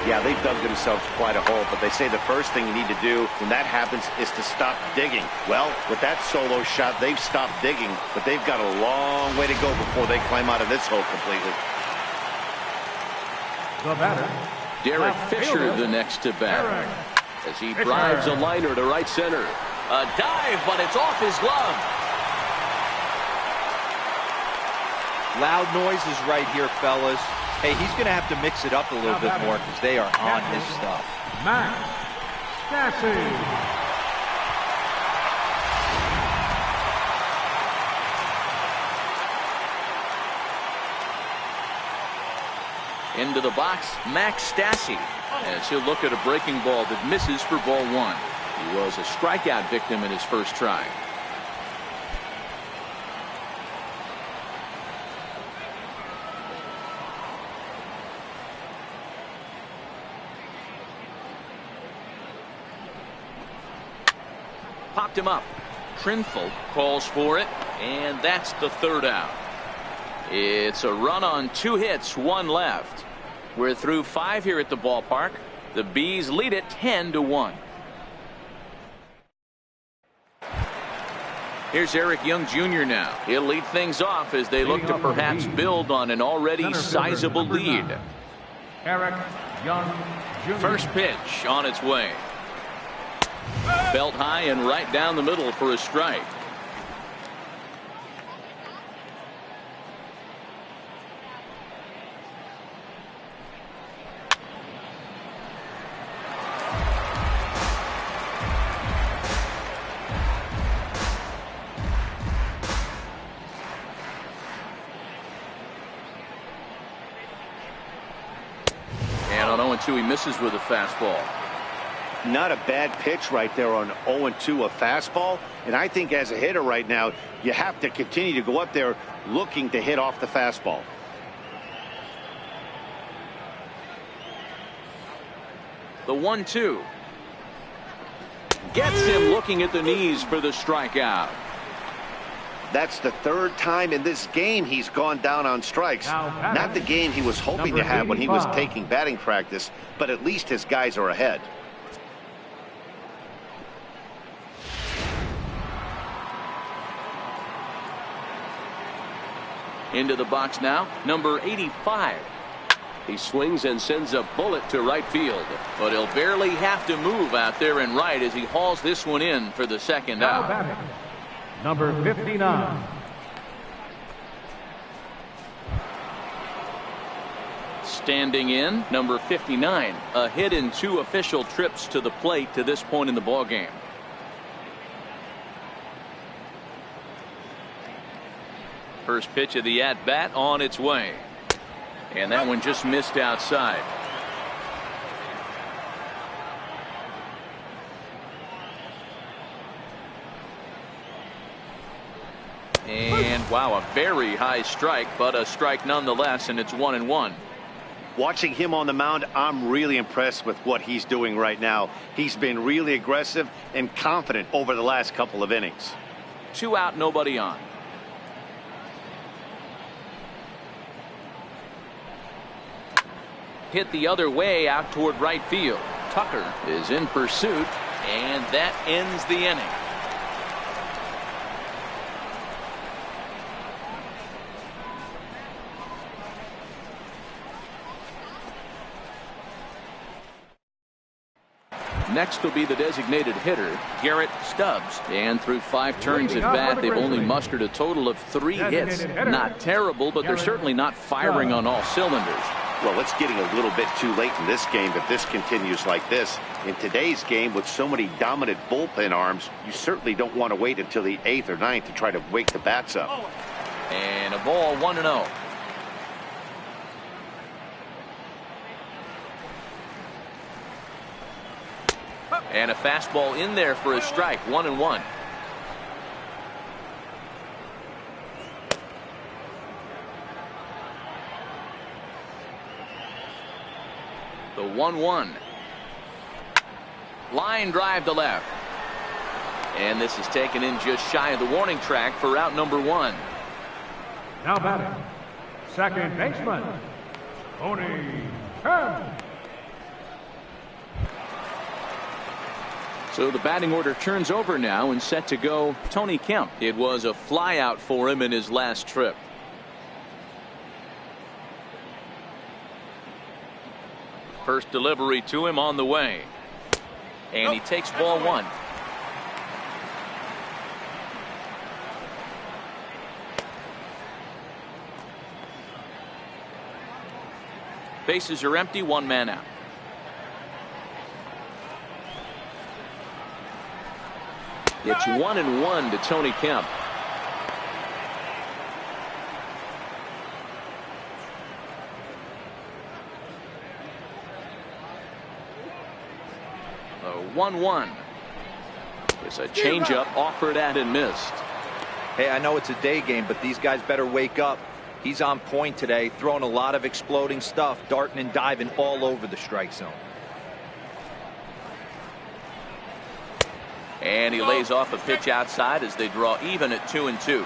Yeah, they've dug themselves quite a hole, but they say the first thing you need to do when that happens is to stop digging. Well, with that solo shot, they've stopped digging, but they've got a long way to go before they climb out of this hole completely. The batter, Derek Fisher, the next to bat, as he drives a liner to right center. A dive, but it's off his glove. Loud noises right here, fellas. Hey, he's going to have to mix it up a little bit more because they are on his stuff. Max Stassi. Into the box, Max Stassi, as he'll look at a breaking ball that misses for ball one. He was a strikeout victim in his first try. Popped him up. Trinfel calls for it, and that's the third out. It's a run on 2 hits, 1 left. We're through 5 here at the ballpark. The Bees lead it 10-1. Here's Eric Young Jr. now. He'll lead things off as they look to perhaps build on an already sizable lead. Eric Young Jr. First pitch on its way. Belt high and right down the middle for a strike. And on 0-2 he misses with a fastball. Not a bad pitch right there on 0-2, a fastball. And I think as a hitter right now, you have to continue to go up there looking to hit off the fastball. The 1-2. Gets him looking at the knees for the strikeout. That's the 3rd time in this game he's gone down on strikes. Not the game he was hoping to have when he was taking batting practice, but at least his guys are ahead. Into the box now, number 85. He swings and sends a bullet to right field. But he'll barely have to move out there in right as he hauls this one in for the second out. Batting, number 59. Standing in, number 59. A hit in 2 official trips to the plate to this point in the ballgame. First pitch of the at-bat on its way. And that one just missed outside. And wow, a very high strike, but a strike nonetheless, and it's 1-1. Watching him on the mound, I'm really impressed with what he's doing right now. He's been really aggressive and confident over the last couple of innings. 2 out, nobody on. Hit the other way out toward right field. Tucker is in pursuit, and that ends the inning. Next will be the designated hitter, Garrett Stubbs. And through 5 turns at bat, they've only mustered a total of 3 hits. Not terrible, but they're certainly not firing on all cylinders. Well, it's getting a little bit too late in this game if this continues like this. In today's game, with so many dominant bullpen arms, you certainly don't want to wait until the 8th or 9th to try to wake the bats up. And a ball, 1-0. And a fastball in there for a strike, 1-1. The 1-1. Line drive to left. And this is taken in just shy of the warning track for out number 1. Now batting, second baseman, Tony Kemp. So the batting order turns over now and set to go Tony Kemp. It was a flyout for him in his last trip. First delivery to him on the way. And he takes ball 1. Bases are empty, 1 man out. It's 1-1 to Tony Kemp. The 1-1. It's a changeup offered at and missed. Hey, I know it's a day game, but these guys better wake up. He's on point today, throwing a lot of exploding stuff, darting and diving all over the strike zone. And he lays off a pitch outside as they draw even at 2-2.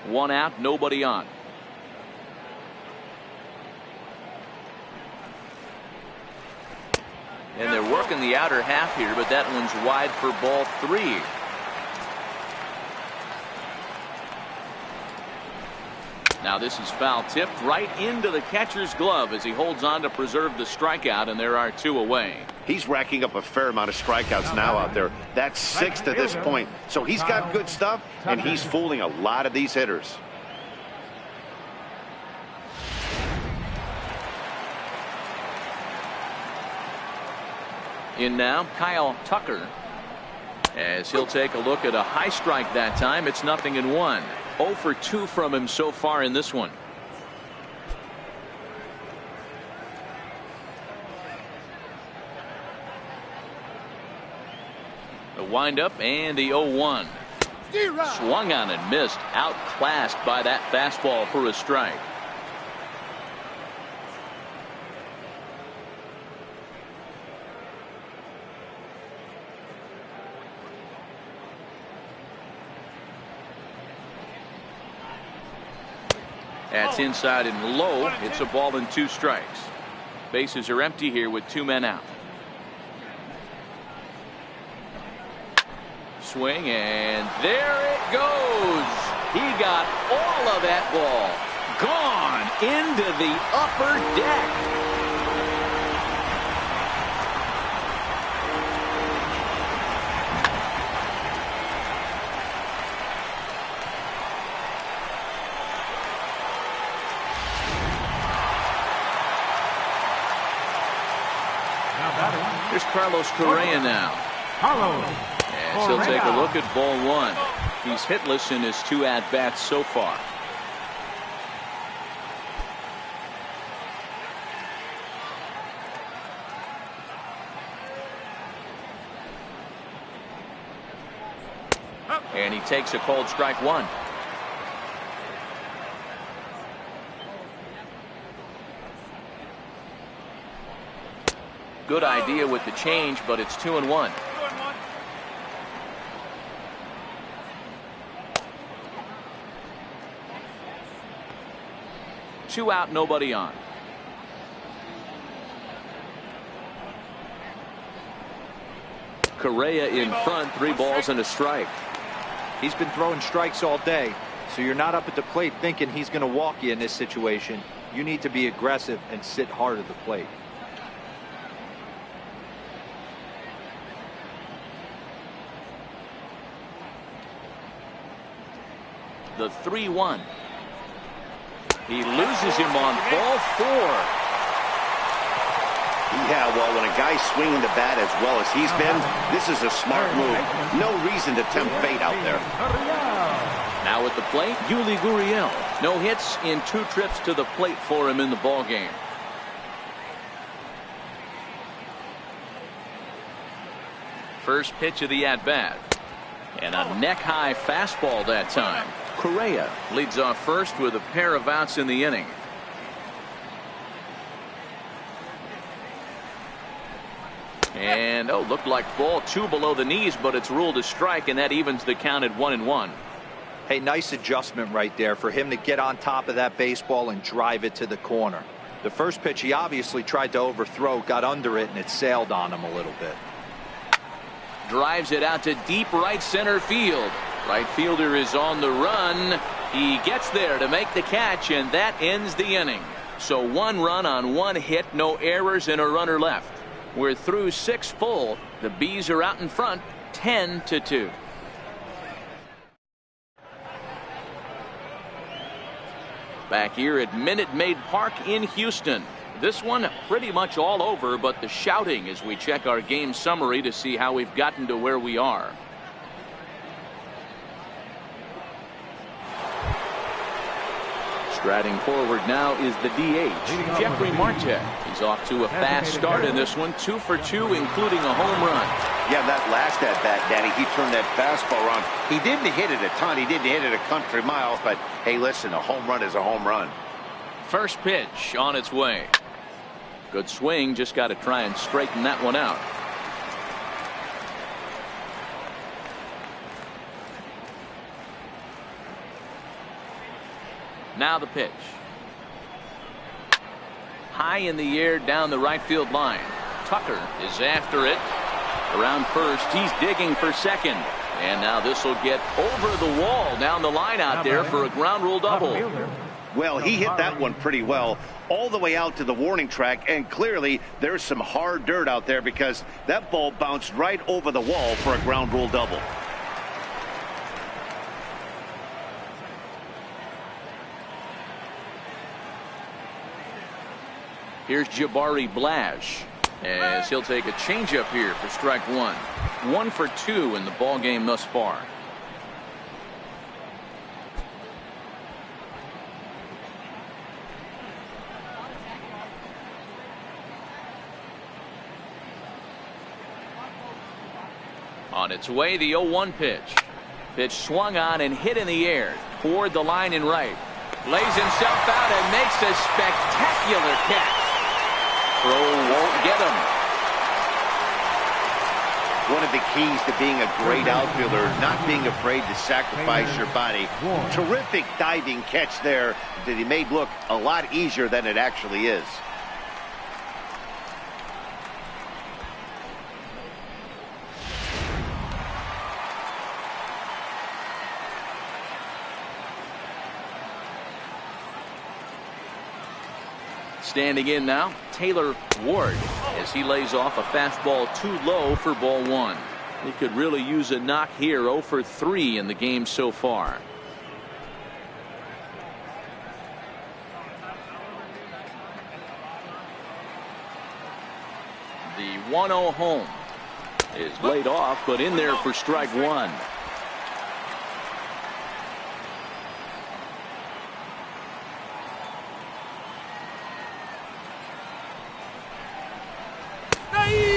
One out, nobody on. And they're working the outer half here, but that one's wide for ball 3. Now this is foul tipped right into the catcher's glove as he holds on to preserve the strikeout, and there are 2 away. He's racking up a fair amount of strikeouts now out there. That's 6 to this point. So he's got good stuff, and he's fooling a lot of these hitters. In now, Kyle Tucker, as he'll take a look at a high strike that time. It's 0-1. 0 for 2 from him so far in this one. The windup and the 0-1. Swung on and missed. Outclassed by that fastball for a strike. That's inside and low. It's a ball and 2 strikes. Bases are empty here with 2 men out. Swing, and there it goes. He got all of that ball. Gone into the upper deck. Here's Carlos Correa now. As he'll take a look at ball 1. He's hitless in his 2 at-bats so far. And he takes a cold strike 1. Good idea with the change, but it's 2-1. Two out, nobody on. Correa in front, 3 balls and a strike. He's been throwing strikes all day, so you're not up at the plate thinking he's going to walk you in this situation. You need to be aggressive and sit hard at the plate. The 3-1. He loses him on ball 4. Yeah, well, when a guy's swinging the bat as well as he's been, this is a smart move. No reason to tempt fate out there. Now at the plate, Yuli Gurriel. No hits in 2 trips to the plate for him in the ball game. First pitch of the at-bat. And a neck-high fastball that time. Correa leads off first with a pair of outs in the inning. And looked like ball 2 below the knees, but it's ruled a strike, and that evens the count at 1-1. Hey, nice adjustment right there for him to get on top of that baseball and drive it to the corner. The first pitch he obviously tried to overthrow, got under it, and it sailed on him a little bit. Drives it out to deep right center field. Right fielder is on the run. He gets there to make the catch, and that ends the inning. So 1 run on 1 hit, no errors, and a runner left. We're through 6 full. The Bees are out in front, 10-2. Back here at Minute Maid Park in Houston. This one pretty much all over, but the shouting as we check our game summary to see how we've gotten to where we are. Striding forward now is the DH, Jeffrey Marte. He's off to a fast start in this one, 2 for 2, including a home run. Yeah, that last at bat, Danny, he turned that fastball around. He didn't hit it a ton. He didn't hit it a country mile, but hey, listen, a home run is a home run. First pitch on its way. Good swing, just got to try and straighten that one out. Now the pitch. High in the air down the right field line. Tucker is after it. Around first, he's digging for second. And now this will get over the wall down the line out there for a ground rule double. Well, he hit that one pretty well all the way out to the warning track, and clearly there's some hard dirt out there because that ball bounced right over the wall for a ground rule double. Here's Jabari Blash as he'll take a changeup here for strike 1. 1 for 2 in the ball game thus far. On its way, the 0-1 pitch. Pitch swung on and hit in the air toward the line and right. Lays himself out and makes a spectacular catch. Throw won't get him. One of the keys to being a great outfielder, not being afraid to sacrifice your body. Terrific diving catch there that he made look a lot easier than it actually is. Standing in now, Taylor Ward, as he lays off a fastball too low for ball 1. He could really use a knock here. 0 for 3 in the game so far. The 1-0 home is laid off, but in there for strike 1.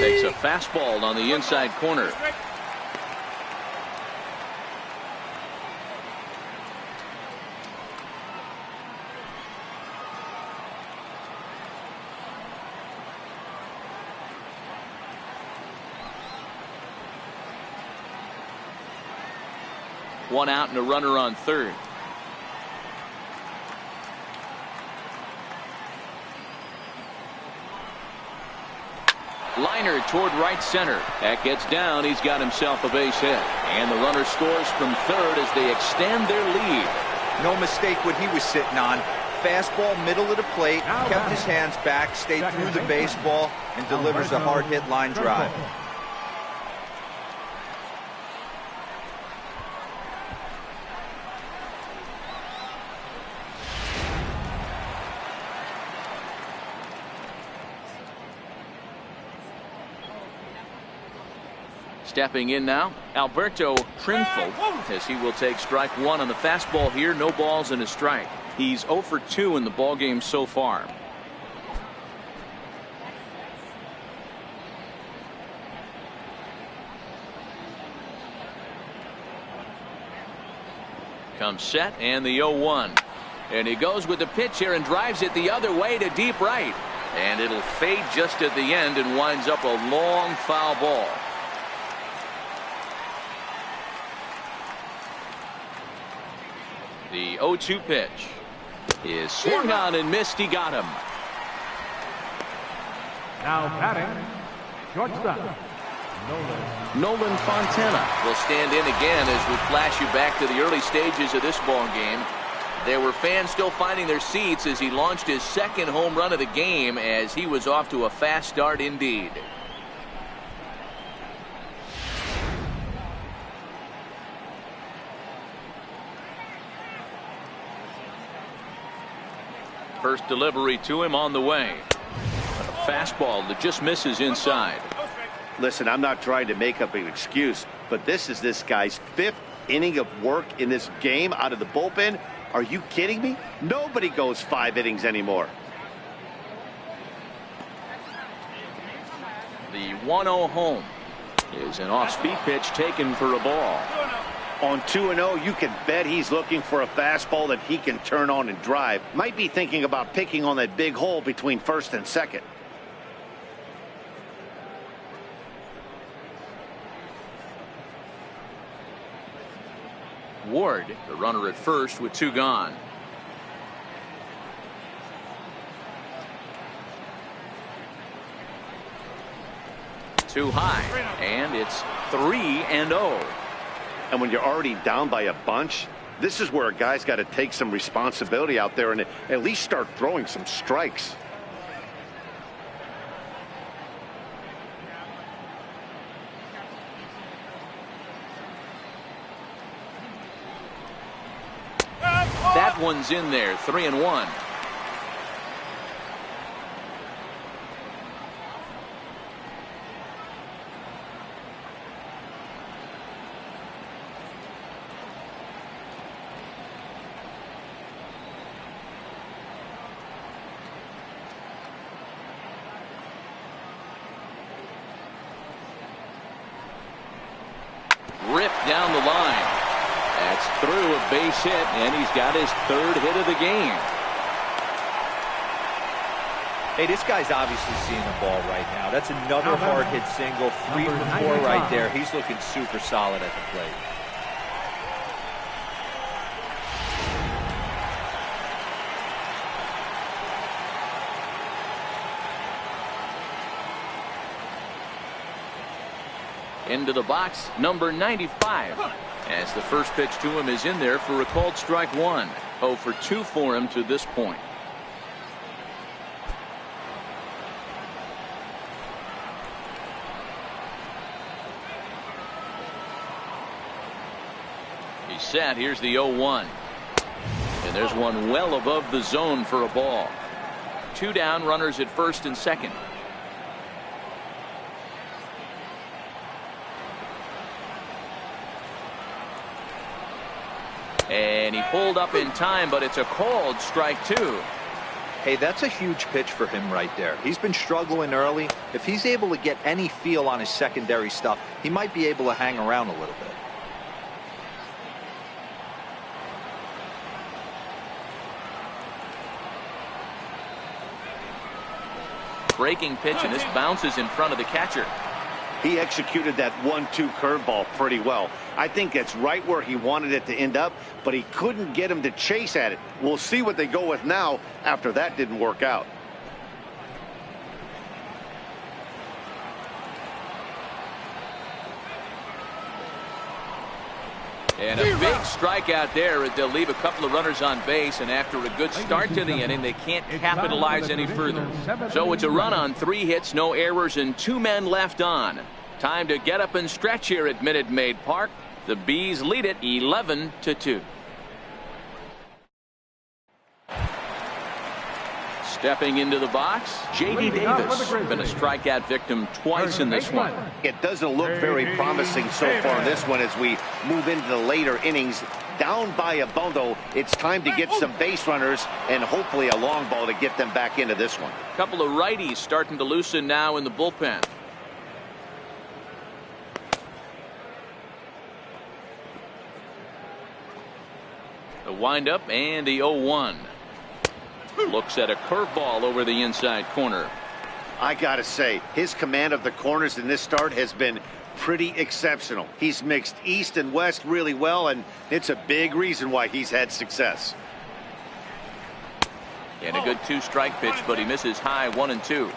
Takes a fastball on the inside corner. One out and a runner on third. Liner toward right center. That gets down. He's got himself a base hit. And the runner scores from third as they extend their lead. No mistake what he was sitting on. Fastball middle of the plate, kept his hands back, stayed through the baseball, and delivers a hard hit line drive. Stepping in now, Alberto Trinfo, as he will take strike 1 on the fastball here. No balls and a strike. He's 0 for 2 in the ballgame so far. Comes set and the 0-1. And he goes with the pitch here and drives it the other way to deep right. And it'll fade just at the end and winds up a long foul ball. The 0-2 pitch is swung on and missed. He got him. Now batting, shortstop, Nolan Fontana will stand in again as we flash you back to the early stages of this ball game. There were fans still finding their seats as he launched his second home run of the game, as he was off to a fast start indeed. First delivery to him on the way. A fastball that just misses inside. Listen, I'm not trying to make up an excuse, but this is this guy's 5th inning of work in this game out of the bullpen. Are you kidding me? Nobody goes 5 innings anymore. The 1-0 home is an off-speed pitch taken for a ball. On 2-0, you can bet he's looking for a fastball that he can turn on and drive. Might be thinking about picking on that big hole between first and second. Ward, the runner at first with 2 gone. Too high, and it's 3-0. And when you're already down by a bunch, this is where a guy's got to take some responsibility out there and at least start throwing some strikes. That one's in there, 3-1. Ripped down the line. That's through a base hit, and he's got his 3rd hit of the game. Hey, this guy's obviously seeing the ball right now. That's another hard hit single. 3 for 4 right there. He's looking super solid at the plate. Into the box, number 95. As the first pitch to him is in there for a called strike 1. 0 for 2 for him to this point. He's set. Here's the 0-1. And there's one well above the zone for a ball. 2 down, runners at first and second. And he pulled up in time, but it's a called strike 2. Hey, that's a huge pitch for him right there. He's been struggling early. If he's able to get any feel on his secondary stuff, he might be able to hang around a little bit. Breaking pitch, and this bounces in front of the catcher. He executed that 1-2 curveball pretty well. I think that's right where he wanted it to end up, but he couldn't get him to chase at it. We'll see what they go with now after that didn't work out. And a big strikeout there. They'll leave a couple of runners on base, and after a good start to the inning, they can't capitalize any further. So it's a run on 3 hits, no errors, and 2 men left on. Time to get up and stretch here at Minute Maid Park. The Bees lead it 11-2. Stepping into the box, J.D. Davis. Been a strikeout victim twice in this one. It doesn't look very promising so far in this one as we move into the later innings. Down by a bundle, it's time to get some base runners and hopefully a long ball to get them back into this one. A couple of righties starting to loosen now in the bullpen. The windup and the 0-1. Looks at a curveball over the inside corner. I gotta say, his command of the corners in this start has been pretty exceptional. He's mixed east and west really well, and it's a big reason why he's had success. And a good 2-strike pitch, but he misses high 1-2.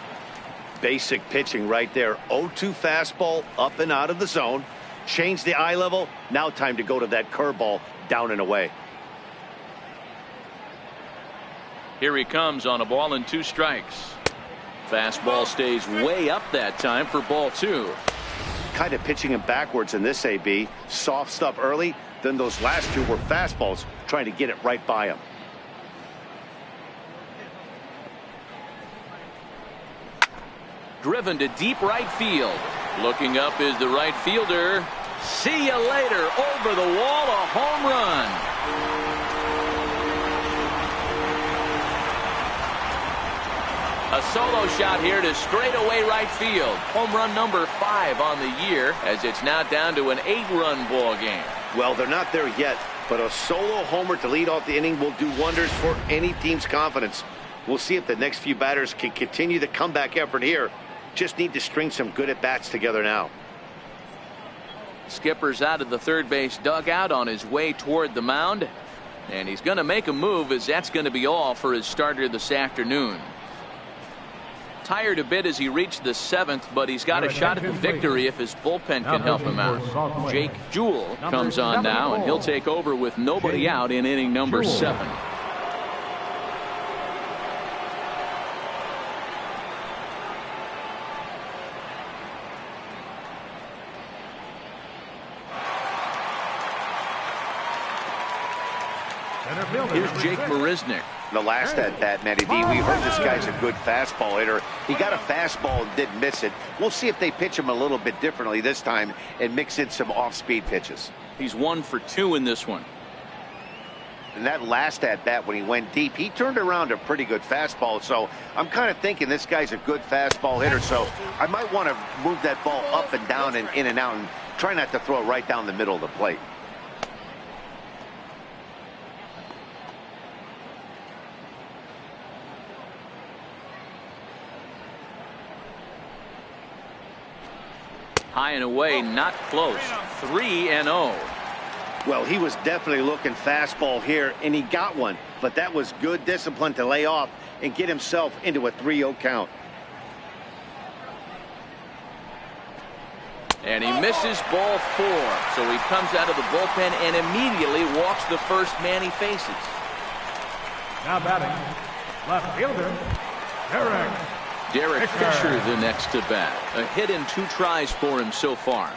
Basic pitching right there. 0-2 fastball up and out of the zone. Change the eye level. Now time to go to that curveball down and away. Here he comes on a ball and 2 strikes. Fastball stays way up that time for ball 2. Kind of pitching him backwards in this AB. Soft stuff early, then those last 2 were fastballs, trying to get it right by him. Driven to deep right field. Looking up is the right fielder. See you later. Over the wall, a home run. A solo shot here to straightaway right field. Home run number 5 on the year, as it's now down to an 8-run ball game. Well, they're not there yet, but a solo homer to lead off the inning will do wonders for any team's confidence. We'll see if the next few batters can continue the comeback effort here. Just need to string some good at-bats together now. Skipper's out of the third base dugout on his way toward the mound. And he's going to make a move, as that's going to be all for his starter this afternoon. Tired a bit as he reached the 7th, but he's got a shot at the victory if his bullpen can help him out. Jake Jewell comes on now, and he'll take over with nobody out in inning number 7. Here's Jake Marisnick. The last at-bat, Matty D, we heard this guy's a good fastball hitter. He got a fastball and didn't miss it. We'll see if they pitch him a little bit differently this time and mix in some off-speed pitches. He's 1 for 2 in this one. And that last at-bat, when he went deep, he turned around a pretty good fastball. So I'm kind of thinking this guy's a good fastball hitter. So I might want to move that ball up and down and in and out and try not to throw it right down the middle of the plate. High and away, not close. 3-0. Well, he was definitely looking fastball here, and he got one. But that was good discipline to lay off and get himself into a 3-0 count. And he misses ball 4. So he comes out of the bullpen and immediately walks the first man he faces. Now batting, left fielder, Derek Fisher the next to bat. A hit and 2 tries for him so far.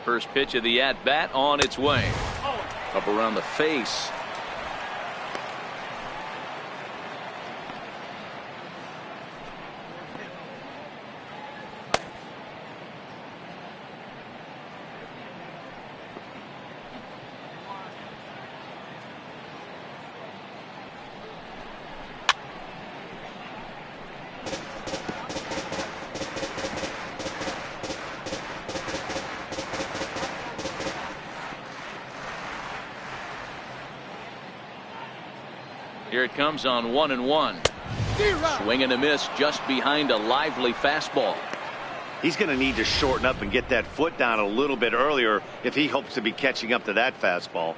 First pitch of the at-bat on its way. Up around the face. Here it comes on 1-1. Swing and a miss just behind a lively fastball. He's going to need to shorten up and get that foot down a little bit earlier if he hopes to be catching up to that fastball.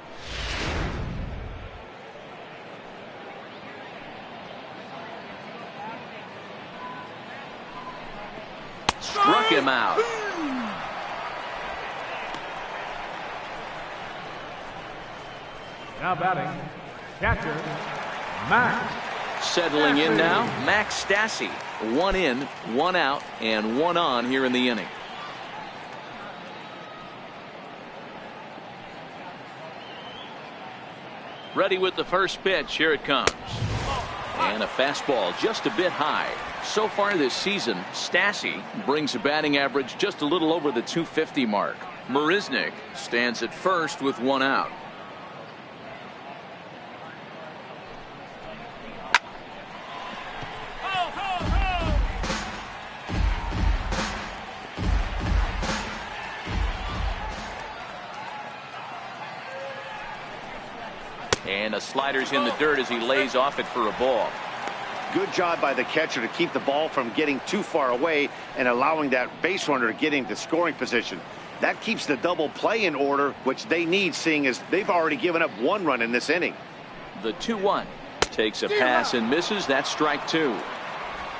Struck him out. now batting, catcher, Max. Settling in now, Max Stassi. 1 in, 1 out, and 1 on here in the inning. Ready with the first pitch. Here it comes. And a fastball just a bit high. So far this season, Stassi brings a batting average just a little over the 250 mark. Marisnick stands at first with 1 out. The slider's in the dirt as he lays off it for a ball. Good job by the catcher to keep the ball from getting too far away and allowing that base runner to get into scoring position. That keeps the double play in order, which they need, seeing as they've already given up 1 run in this inning. The 2-1 takes a pass and misses. That's strike 2.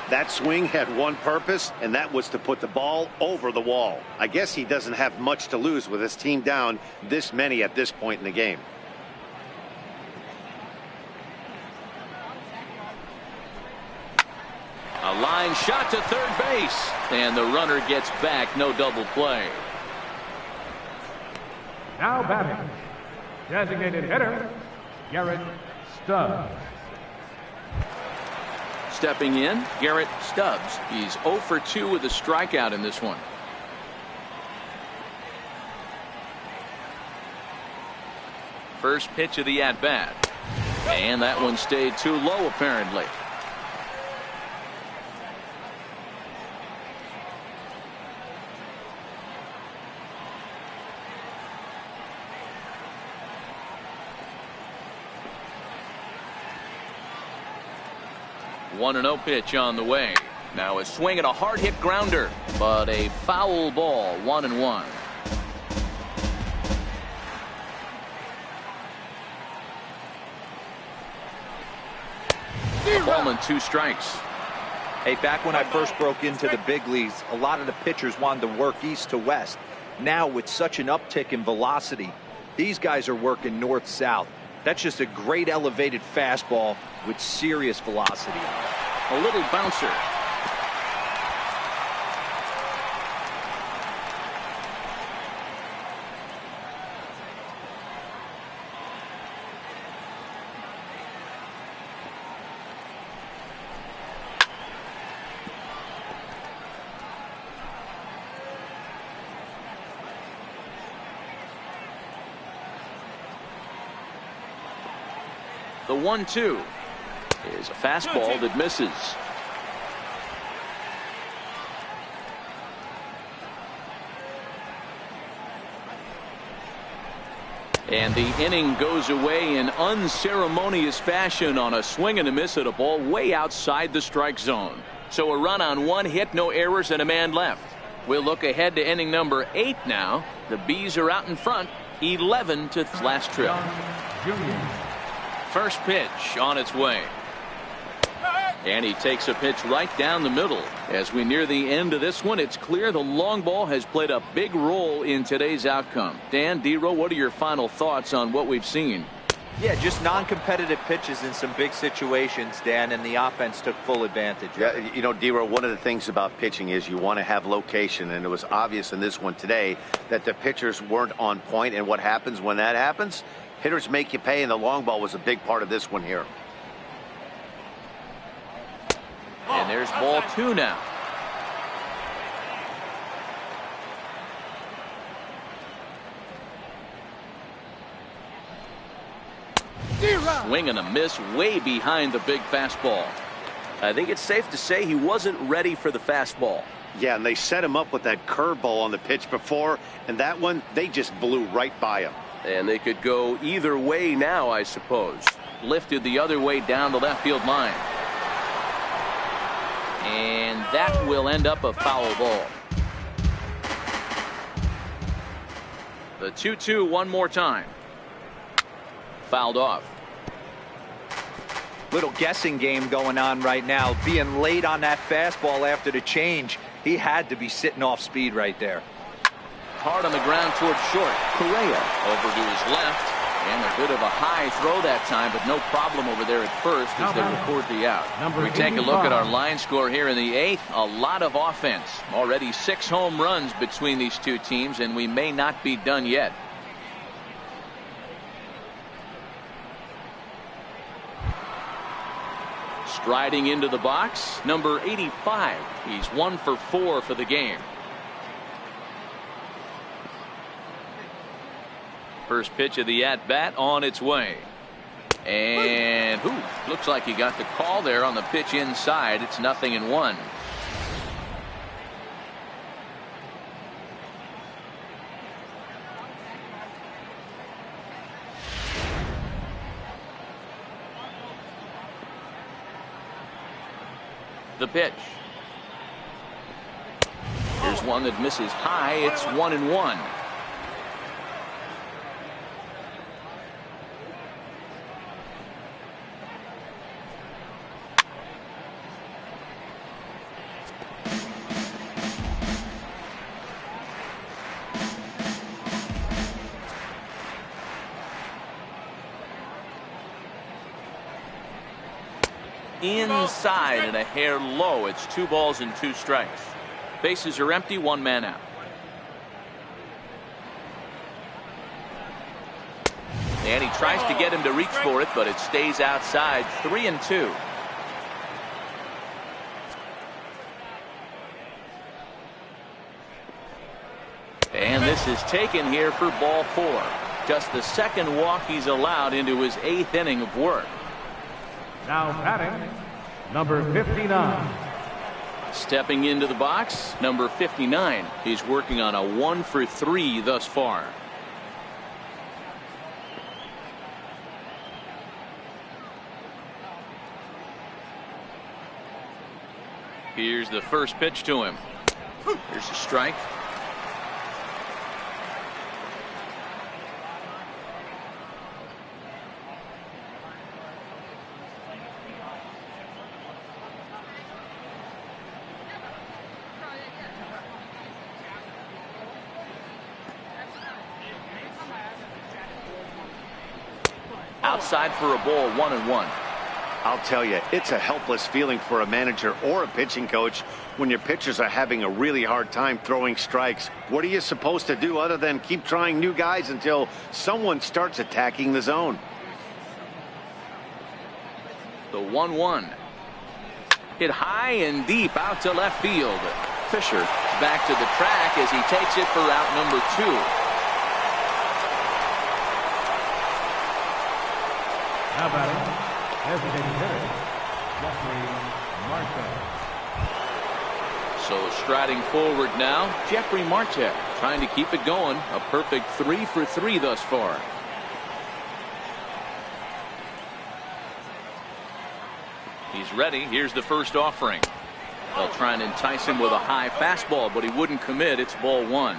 That swing had one purpose, and that was to put the ball over the wall. I guess he doesn't have much to lose with his team down this many at this point in the game. A line shot to third base, and the runner gets back. No double play. Now batting, designated hitter, Garrett Stubbs. Stepping in, Garrett Stubbs. He's 0 for 2 with a strikeout in this one. First pitch of the at-bat. And that one stayed too low, apparently. One 1-0 pitch on the way. Now a swing and a hard hit grounder, but a foul ball. 1-1. A ball and 2 strikes. Hey, back when I first broke into the big leagues, a lot of the pitchers wanted to work east to west. Now with such an uptick in velocity, these guys are working north-south. That's just a great elevated fastball with serious velocity. A little bouncer. The 1-2 is a fastball that misses. And the inning goes away in unceremonious fashion on a swing and a miss at a ball way outside the strike zone. So a run on 1 hit, no errors, and a man left. We'll look ahead to inning number 8 now. The Bees are out in front, 11 to last trip. First pitch on its way. And he takes a pitch right down the middle. As we near the end of this one, it's clear the long ball has played a big role in today's outcome. Dan, D-Row, what are your final thoughts on what we've seen? Yeah, just non-competitive pitches in some big situations, Dan, and the offense took full advantage. Yeah, you know, D-Row, one of the things about pitching is you want to have location, and it was obvious in this one today that the pitchers weren't on point, and what happens when that happens? Hitters make you pay, and the long ball was a big part of this one here. And there's ball 2 now. Swing and a miss way behind the big fastball. I think it's safe to say he wasn't ready for the fastball. Yeah, and they set him up with that curveball on the pitch before, and that one, they just blew right by him. And they could go either way now, I suppose. Lifted the other way down the left field line. And that will end up a foul ball. The 2-2 one more time. Fouled off. Little guessing game going on right now. Being late on that fastball after the change, he had to be sitting off speed right there. Hard on the ground towards short. Correa over to his left. And a bit of a high throw that time, but no problem over there at first as they record the out. We take a look at our line score here in the 8th. A lot of offense. Already 6 home runs between these two teams, and we may not be done yet. Striding into the box, number 85. He's 1 for 4 for the game. First pitch of the at-bat on its way. And looks like he got the call there on the pitch inside. It's 0-1. The pitch. Here's one that misses high. It's 1-1. Inside and a hair low. It's 2 balls and 2 strikes. Bases are empty, 1 man out. And he tries to get him to reach for it, but it stays outside. 3-2. And this is taken here for ball 4. Just the second walk he's allowed into his 8th inning of work. Now batting, number 59. Stepping into the box, number 59. He's working on a 1 for 3 thus far. Here's the first pitch to him. Here's a strike. Outside for a ball, 1-1. I'll tell you, it's a helpless feeling for a manager or a pitching coach when your pitchers are having a really hard time throwing strikes. What are you supposed to do other than keep trying new guys until someone starts attacking the zone? The 1-1. Hit high and deep out to left field. Fisher back to the track as he takes it for out number 2. Now batting, designated hitter, Jeffrey Marte. So striding forward now, Jeffrey Marte trying to keep it going. A perfect 3 for 3 thus far. He's ready. Here's the first offering. They'll try and entice him with a high fastball, but he wouldn't commit. It's ball 1.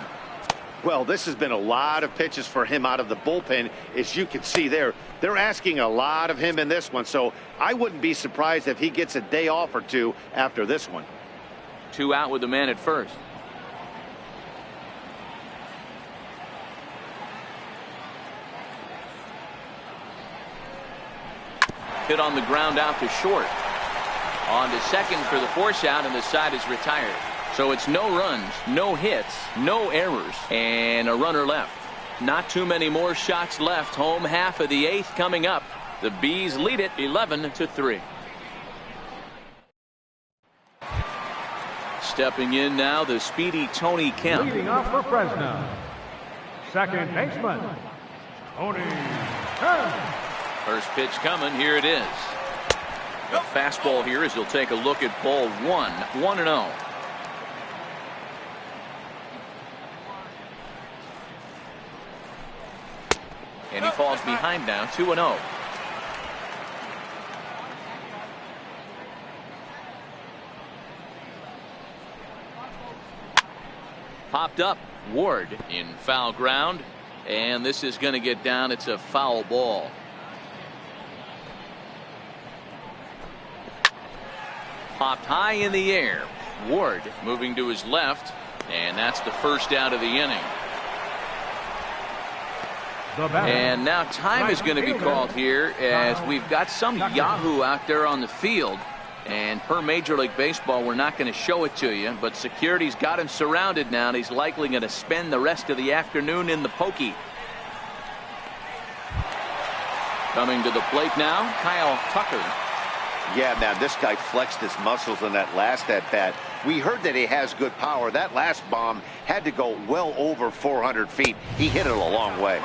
Well, this has been a lot of pitches for him out of the bullpen. As you can see there, they're asking a lot of him in this one. So I wouldn't be surprised if he gets a day off or 2 after this one. 2 out with the man at first. Hit on the ground out to short. On to second for the force out, and the side is retired. So it's no runs, no hits, no errors, and a runner left. Not too many more shots left. Home half of the 8th coming up. The Bees lead it 11-3. Stepping in now, the speedy Tony Kemp. Leading off for Fresno, second baseman, Tony Kemp. First pitch coming. Here it is. A fastball here as he'll take a look at ball 1. 1-0. And he falls behind now, 2-0. Popped up. Ward in foul ground. And this is going to get down. It's a foul ball. Popped high in the air. Ward moving to his left. And that's the first out of the inning. And now time is going to be called here as we've got some Yahoo out there on the field. And per Major League Baseball, we're not going to show it to you, but security's got him surrounded now, and he's likely going to spend the rest of the afternoon in the pokey. Coming to the plate now, Kyle Tucker. Yeah, man, this guy flexed his muscles in that last at-bat. We heard that he has good power. That last bomb had to go well over 400 feet. He hit it a long way.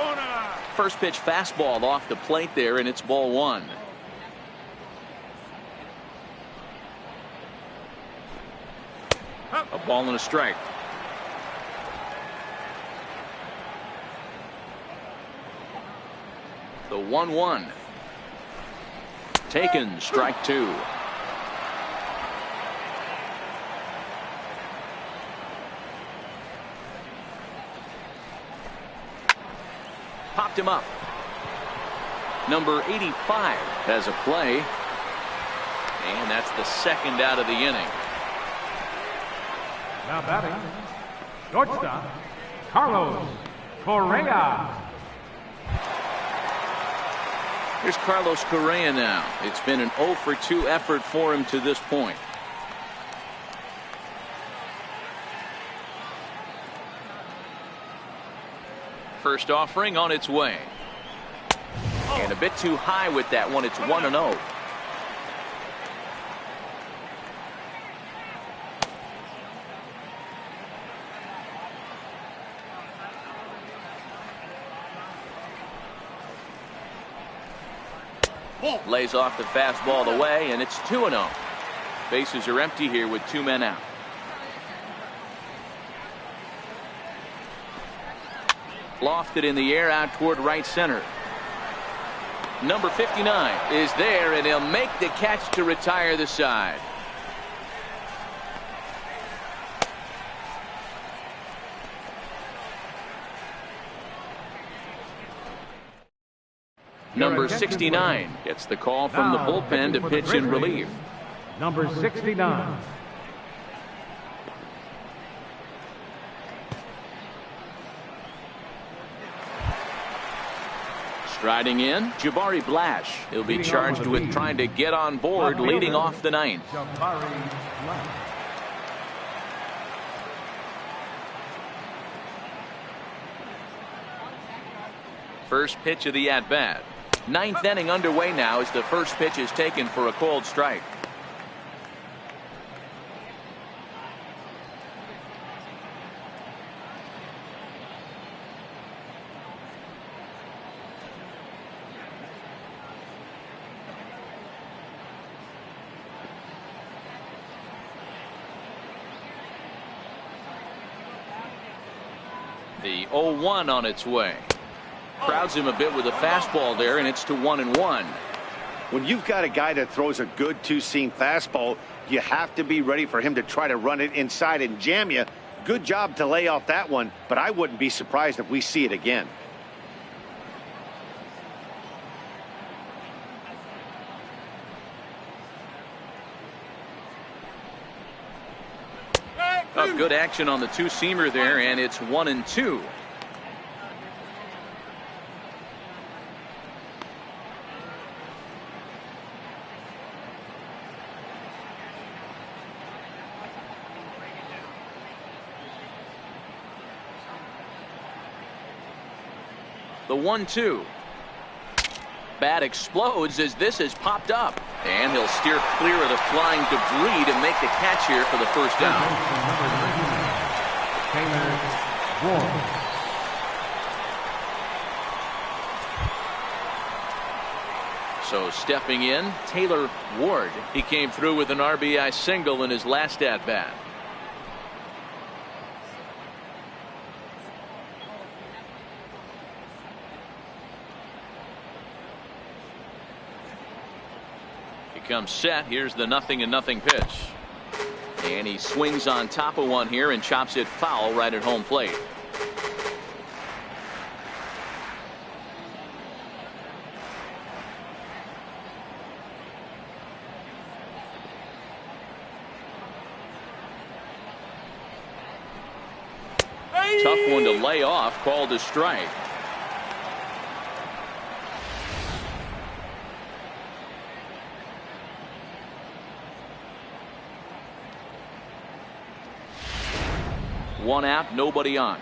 First pitch fastball off the plate there, and it's ball 1. A ball and a strike. The 1-1. Taken, strike 2. popped him up. Number 85 has a play. And that's the second out of the inning. Now batting, shortstop, Carlos Correa. Here's Carlos Correa now. It's been an 0 for 2 effort for him to this point. First offering on its way. And a bit too high with that one. It's 1-0. Lays off the fastball away, and it's 2-0. Bases are empty here with 2 men out. Lofted in the air out toward right center. Number 59 is there, and he'll make the catch to retire the side. Number 69 gets the call from the bullpen to pitch in relief. Number 69. Striding in, Jabari Blash. He'll be charged with trying to get on board leading off the ninth. First pitch of the at-bat. Ninth inning underway now as the first pitch is taken for a cold strike. The 0-1 on its way. Crowds him a bit with a fastball there, and it's to 1-1. When you've got a guy that throws a good two-seam fastball, you have to be ready for him to try to run it inside and jam you. Good job to lay off that one, but I wouldn't be surprised if we see it again. Good action on the two-seamer there, and it's 1-2. The 1-2. Bat explodes as this has popped up. And he'll steer clear of the flying debris to make the catch here for the first down. So stepping in, Taylor Ward. He came through with an RBI single in his last at-bat. Comes set. Here's the 0-0 pitch, and he swings on top of one here and chops it foul right at home plate. Tough one to lay off, called a strike. One out, nobody on.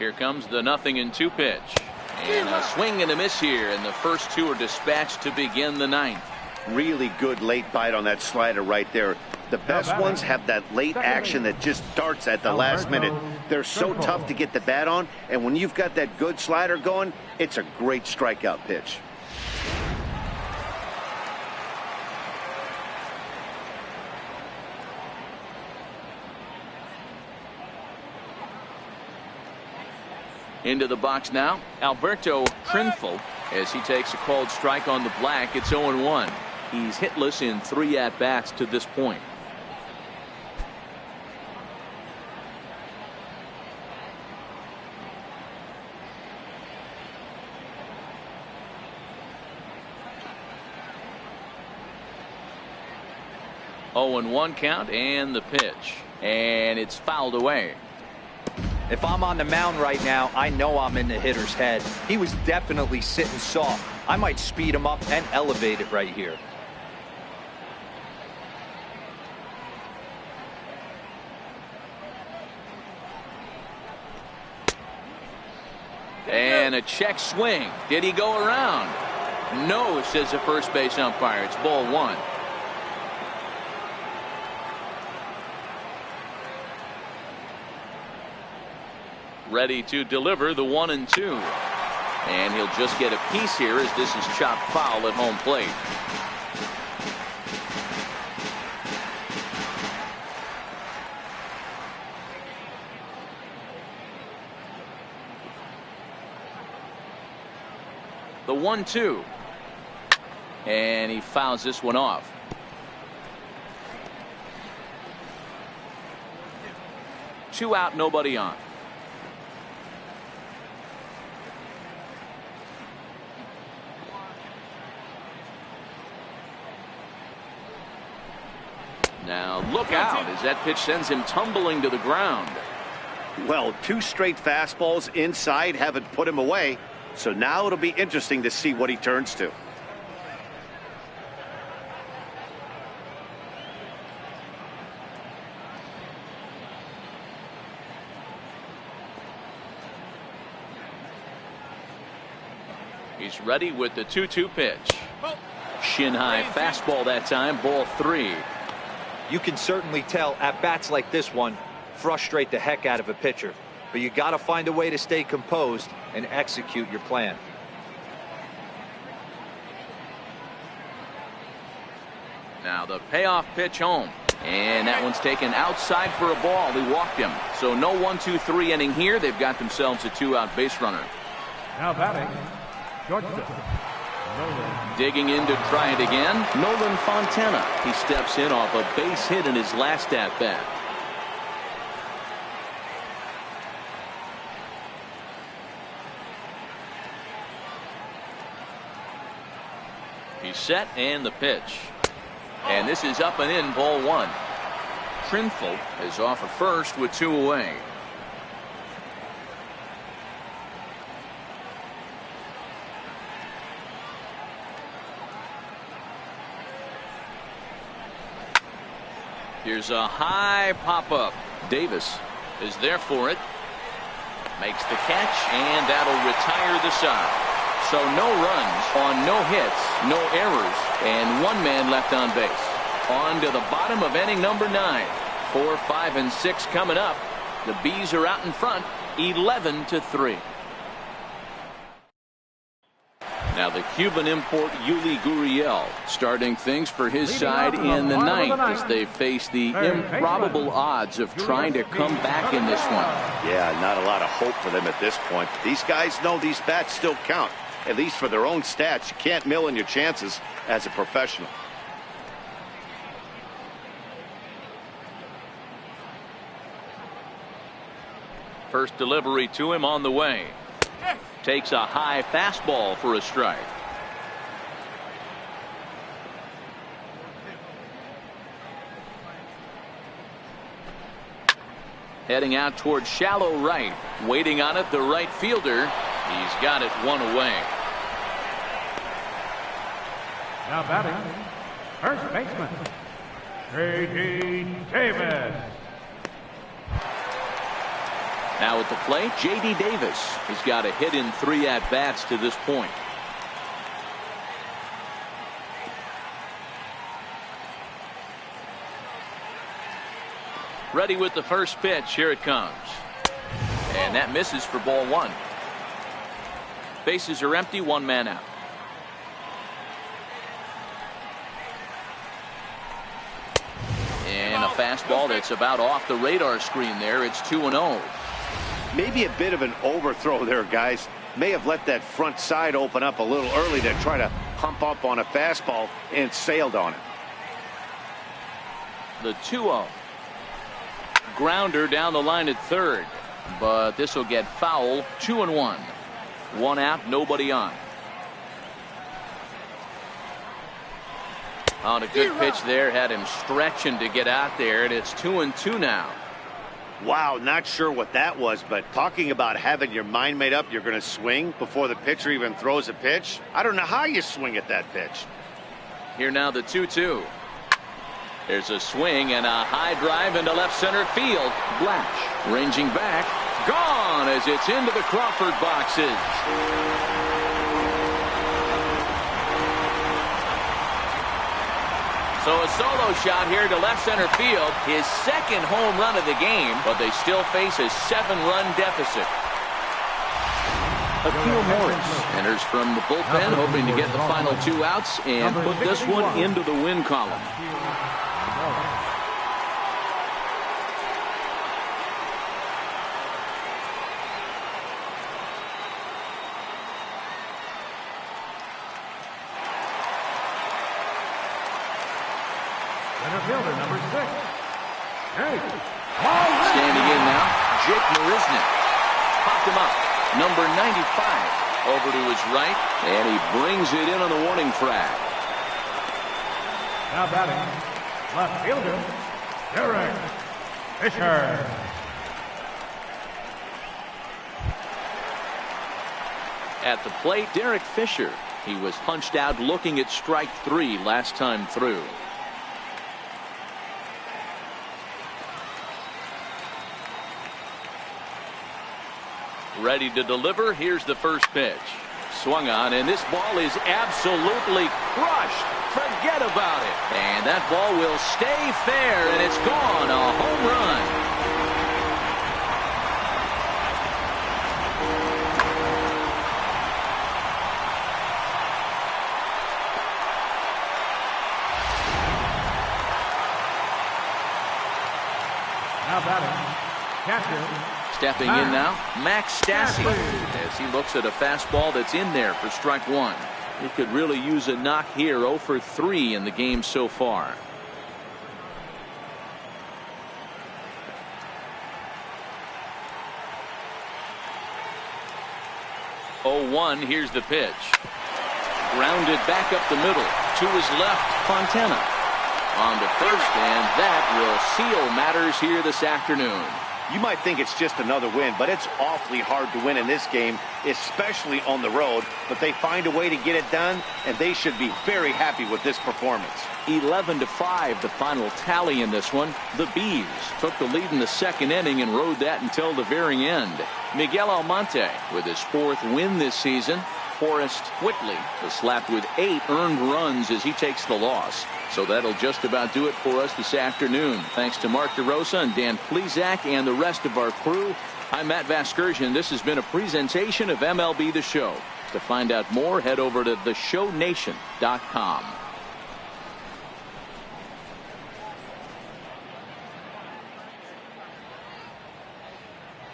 Here comes the 0-2 pitch. And a swing and a miss here, and the first two are dispatched to begin the ninth. Really good late bite on that slider right there. The best ones have that late action that just darts at the last minute. They're so tough to get the bat on, and when you've got that good slider going, it's a great strikeout pitch. Into the box now, Alberto Trinfel, as he takes a called strike on the black. It's 0-1. He's hitless in 3 at-bats to this point. Oh, and 1 count, and the pitch, and it's fouled away. If I'm on the mound right now, I know I'm in the hitter's head. He was definitely sitting soft. I might speed him up and elevate it right here. And a check swing. Did he go around? No, says the first base umpire. It's ball 1. Ready to deliver the 1-2. And he'll just get a piece here as this is chopped foul at home plate. The 1-2. And he fouls this one off. Two out, nobody on. Now look out as that pitch sends him tumbling to the ground. Well, 2 straight fastballs inside haven't put him away. So now it'll be interesting to see what he turns to. He's ready with the 2-2 pitch. Shin high fastball that time, ball 3. You can certainly tell at bats like this one frustrate the heck out of a pitcher, but you got to find a way to stay composed and execute your plan. Now the payoff pitch home, and that one's taken outside for a ball. He walked him, so no 1-2-3 inning here. They've got themselves a 2-out base runner. Now batting, shortstop, Nolan. Digging in to try it again, Nolan Fontana. He steps in off a base hit in his last at bat. He's set, and the pitch. And this is up and in, ball 1. Trinfel is off at first with 2 away. Here's a high pop-up. Davis is there for it. Makes the catch, and that'll retire the side. So no runs on no hits, no errors, and 1 man left on base. On to the bottom of inning number 9. 4, 5, and 6 coming up. The Bees are out in front, 11-3. Now the Cuban import Yuli Gurriel starting things for his side in the 9th as they face the improbable odds of trying to come back in this one. Yeah, not a lot of hope for them at this point. These guys know these bats still count, at least for their own stats. You can't mill in your chances as a professional. First delivery to him on the way. Takes a high fastball for a strike. Heading out towards shallow right. Waiting on it, the right fielder. He's got it 1 away. Now batting, first baseman, J.D. Davis. Now at the plate, J.D. Davis has got a hit in 3 at-bats to this point. Ready with the first pitch. Here it comes. And that misses for ball 1. Bases are empty, 1 man out. And a fastball that's about off the radar screen there. It's 2-0. Maybe a bit of an overthrow there, guys. May have let that front side open up a little early to try to pump up on a fastball and sailed on it. The 2-0. Grounder down the line at third, but this will get foul. 2-1. One out, nobody on. On a good pitch there, had him stretching to get out there, and it's 2-2 now. Wow, not sure what that was, but talking about having your mind made up, you're going to swing before the pitcher even throws a pitch. I don't know how you swing at that pitch. Here now the 2-2. There's a swing and a high drive into left center field. Blash ranging back, gone as it's into the Crawford boxes. So a solo shot here to left center field, his second home run of the game, but they still face a 7-run deficit. Akil Morris enters from the bullpen, hoping to get the final 2 outs and put this one into the win column. Center fielder, number 6. Standing in now, Jake Marisnik. Popped him up. Number 95 over to his right, and he brings it in on the warning track. Now batting, left fielder, Derek Fisher. At the plate, Derek Fisher. He was punched out looking at strike 3 last time through. Ready to deliver. Here's the first pitch. Swung on, and this ball is absolutely crushed. Forget about it. And that ball will stay fair, and it's gone. A home run. Now batting, catcher. Stepping in now, Max Stassi, as he looks at a fastball that's in there for strike 1. He could really use a knock here. 0 for 3 in the game so far. 0-1. Here's the pitch. Grounded back up the middle to his left. Fontana on to first, and that will seal matters here this afternoon. You might think it's just another win, but it's awfully hard to win in this game, especially on the road. But they find a way to get it done, and they should be very happy with this performance. 11-5, the final tally in this one. The Bees took the lead in the second inning and rode that until the very end. Miguel Almonte with his 4th win this season. Forrest Whitley was slapped with 8 earned runs as he takes the loss. So that'll just about do it for us this afternoon. Thanks to Mark DeRosa and Dan Plesac and the rest of our crew. I'm Matt Vasgersian. This has been a presentation of MLB The Show. To find out more, head over to theshownation.com.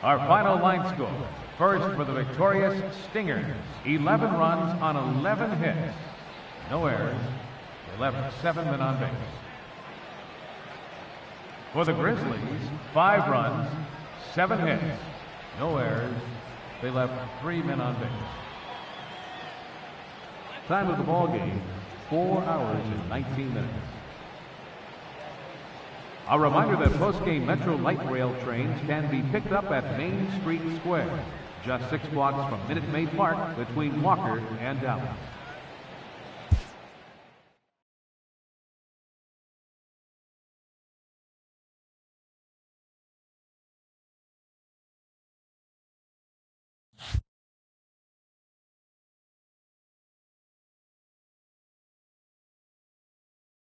Our final line score. First for the victorious Stingers, 11 runs on 11 hits. No errors. They left 7 men on base. For the Grizzlies, 5 runs, 7 hits. No errors. They left 3 men on base. Time of the ball game, 4 hours and 19 minutes. A reminder that post-game Metro Light Rail trains can be picked up at Main Street Square, just 6 blocks from Minute Maid Park between Walker and Dallas.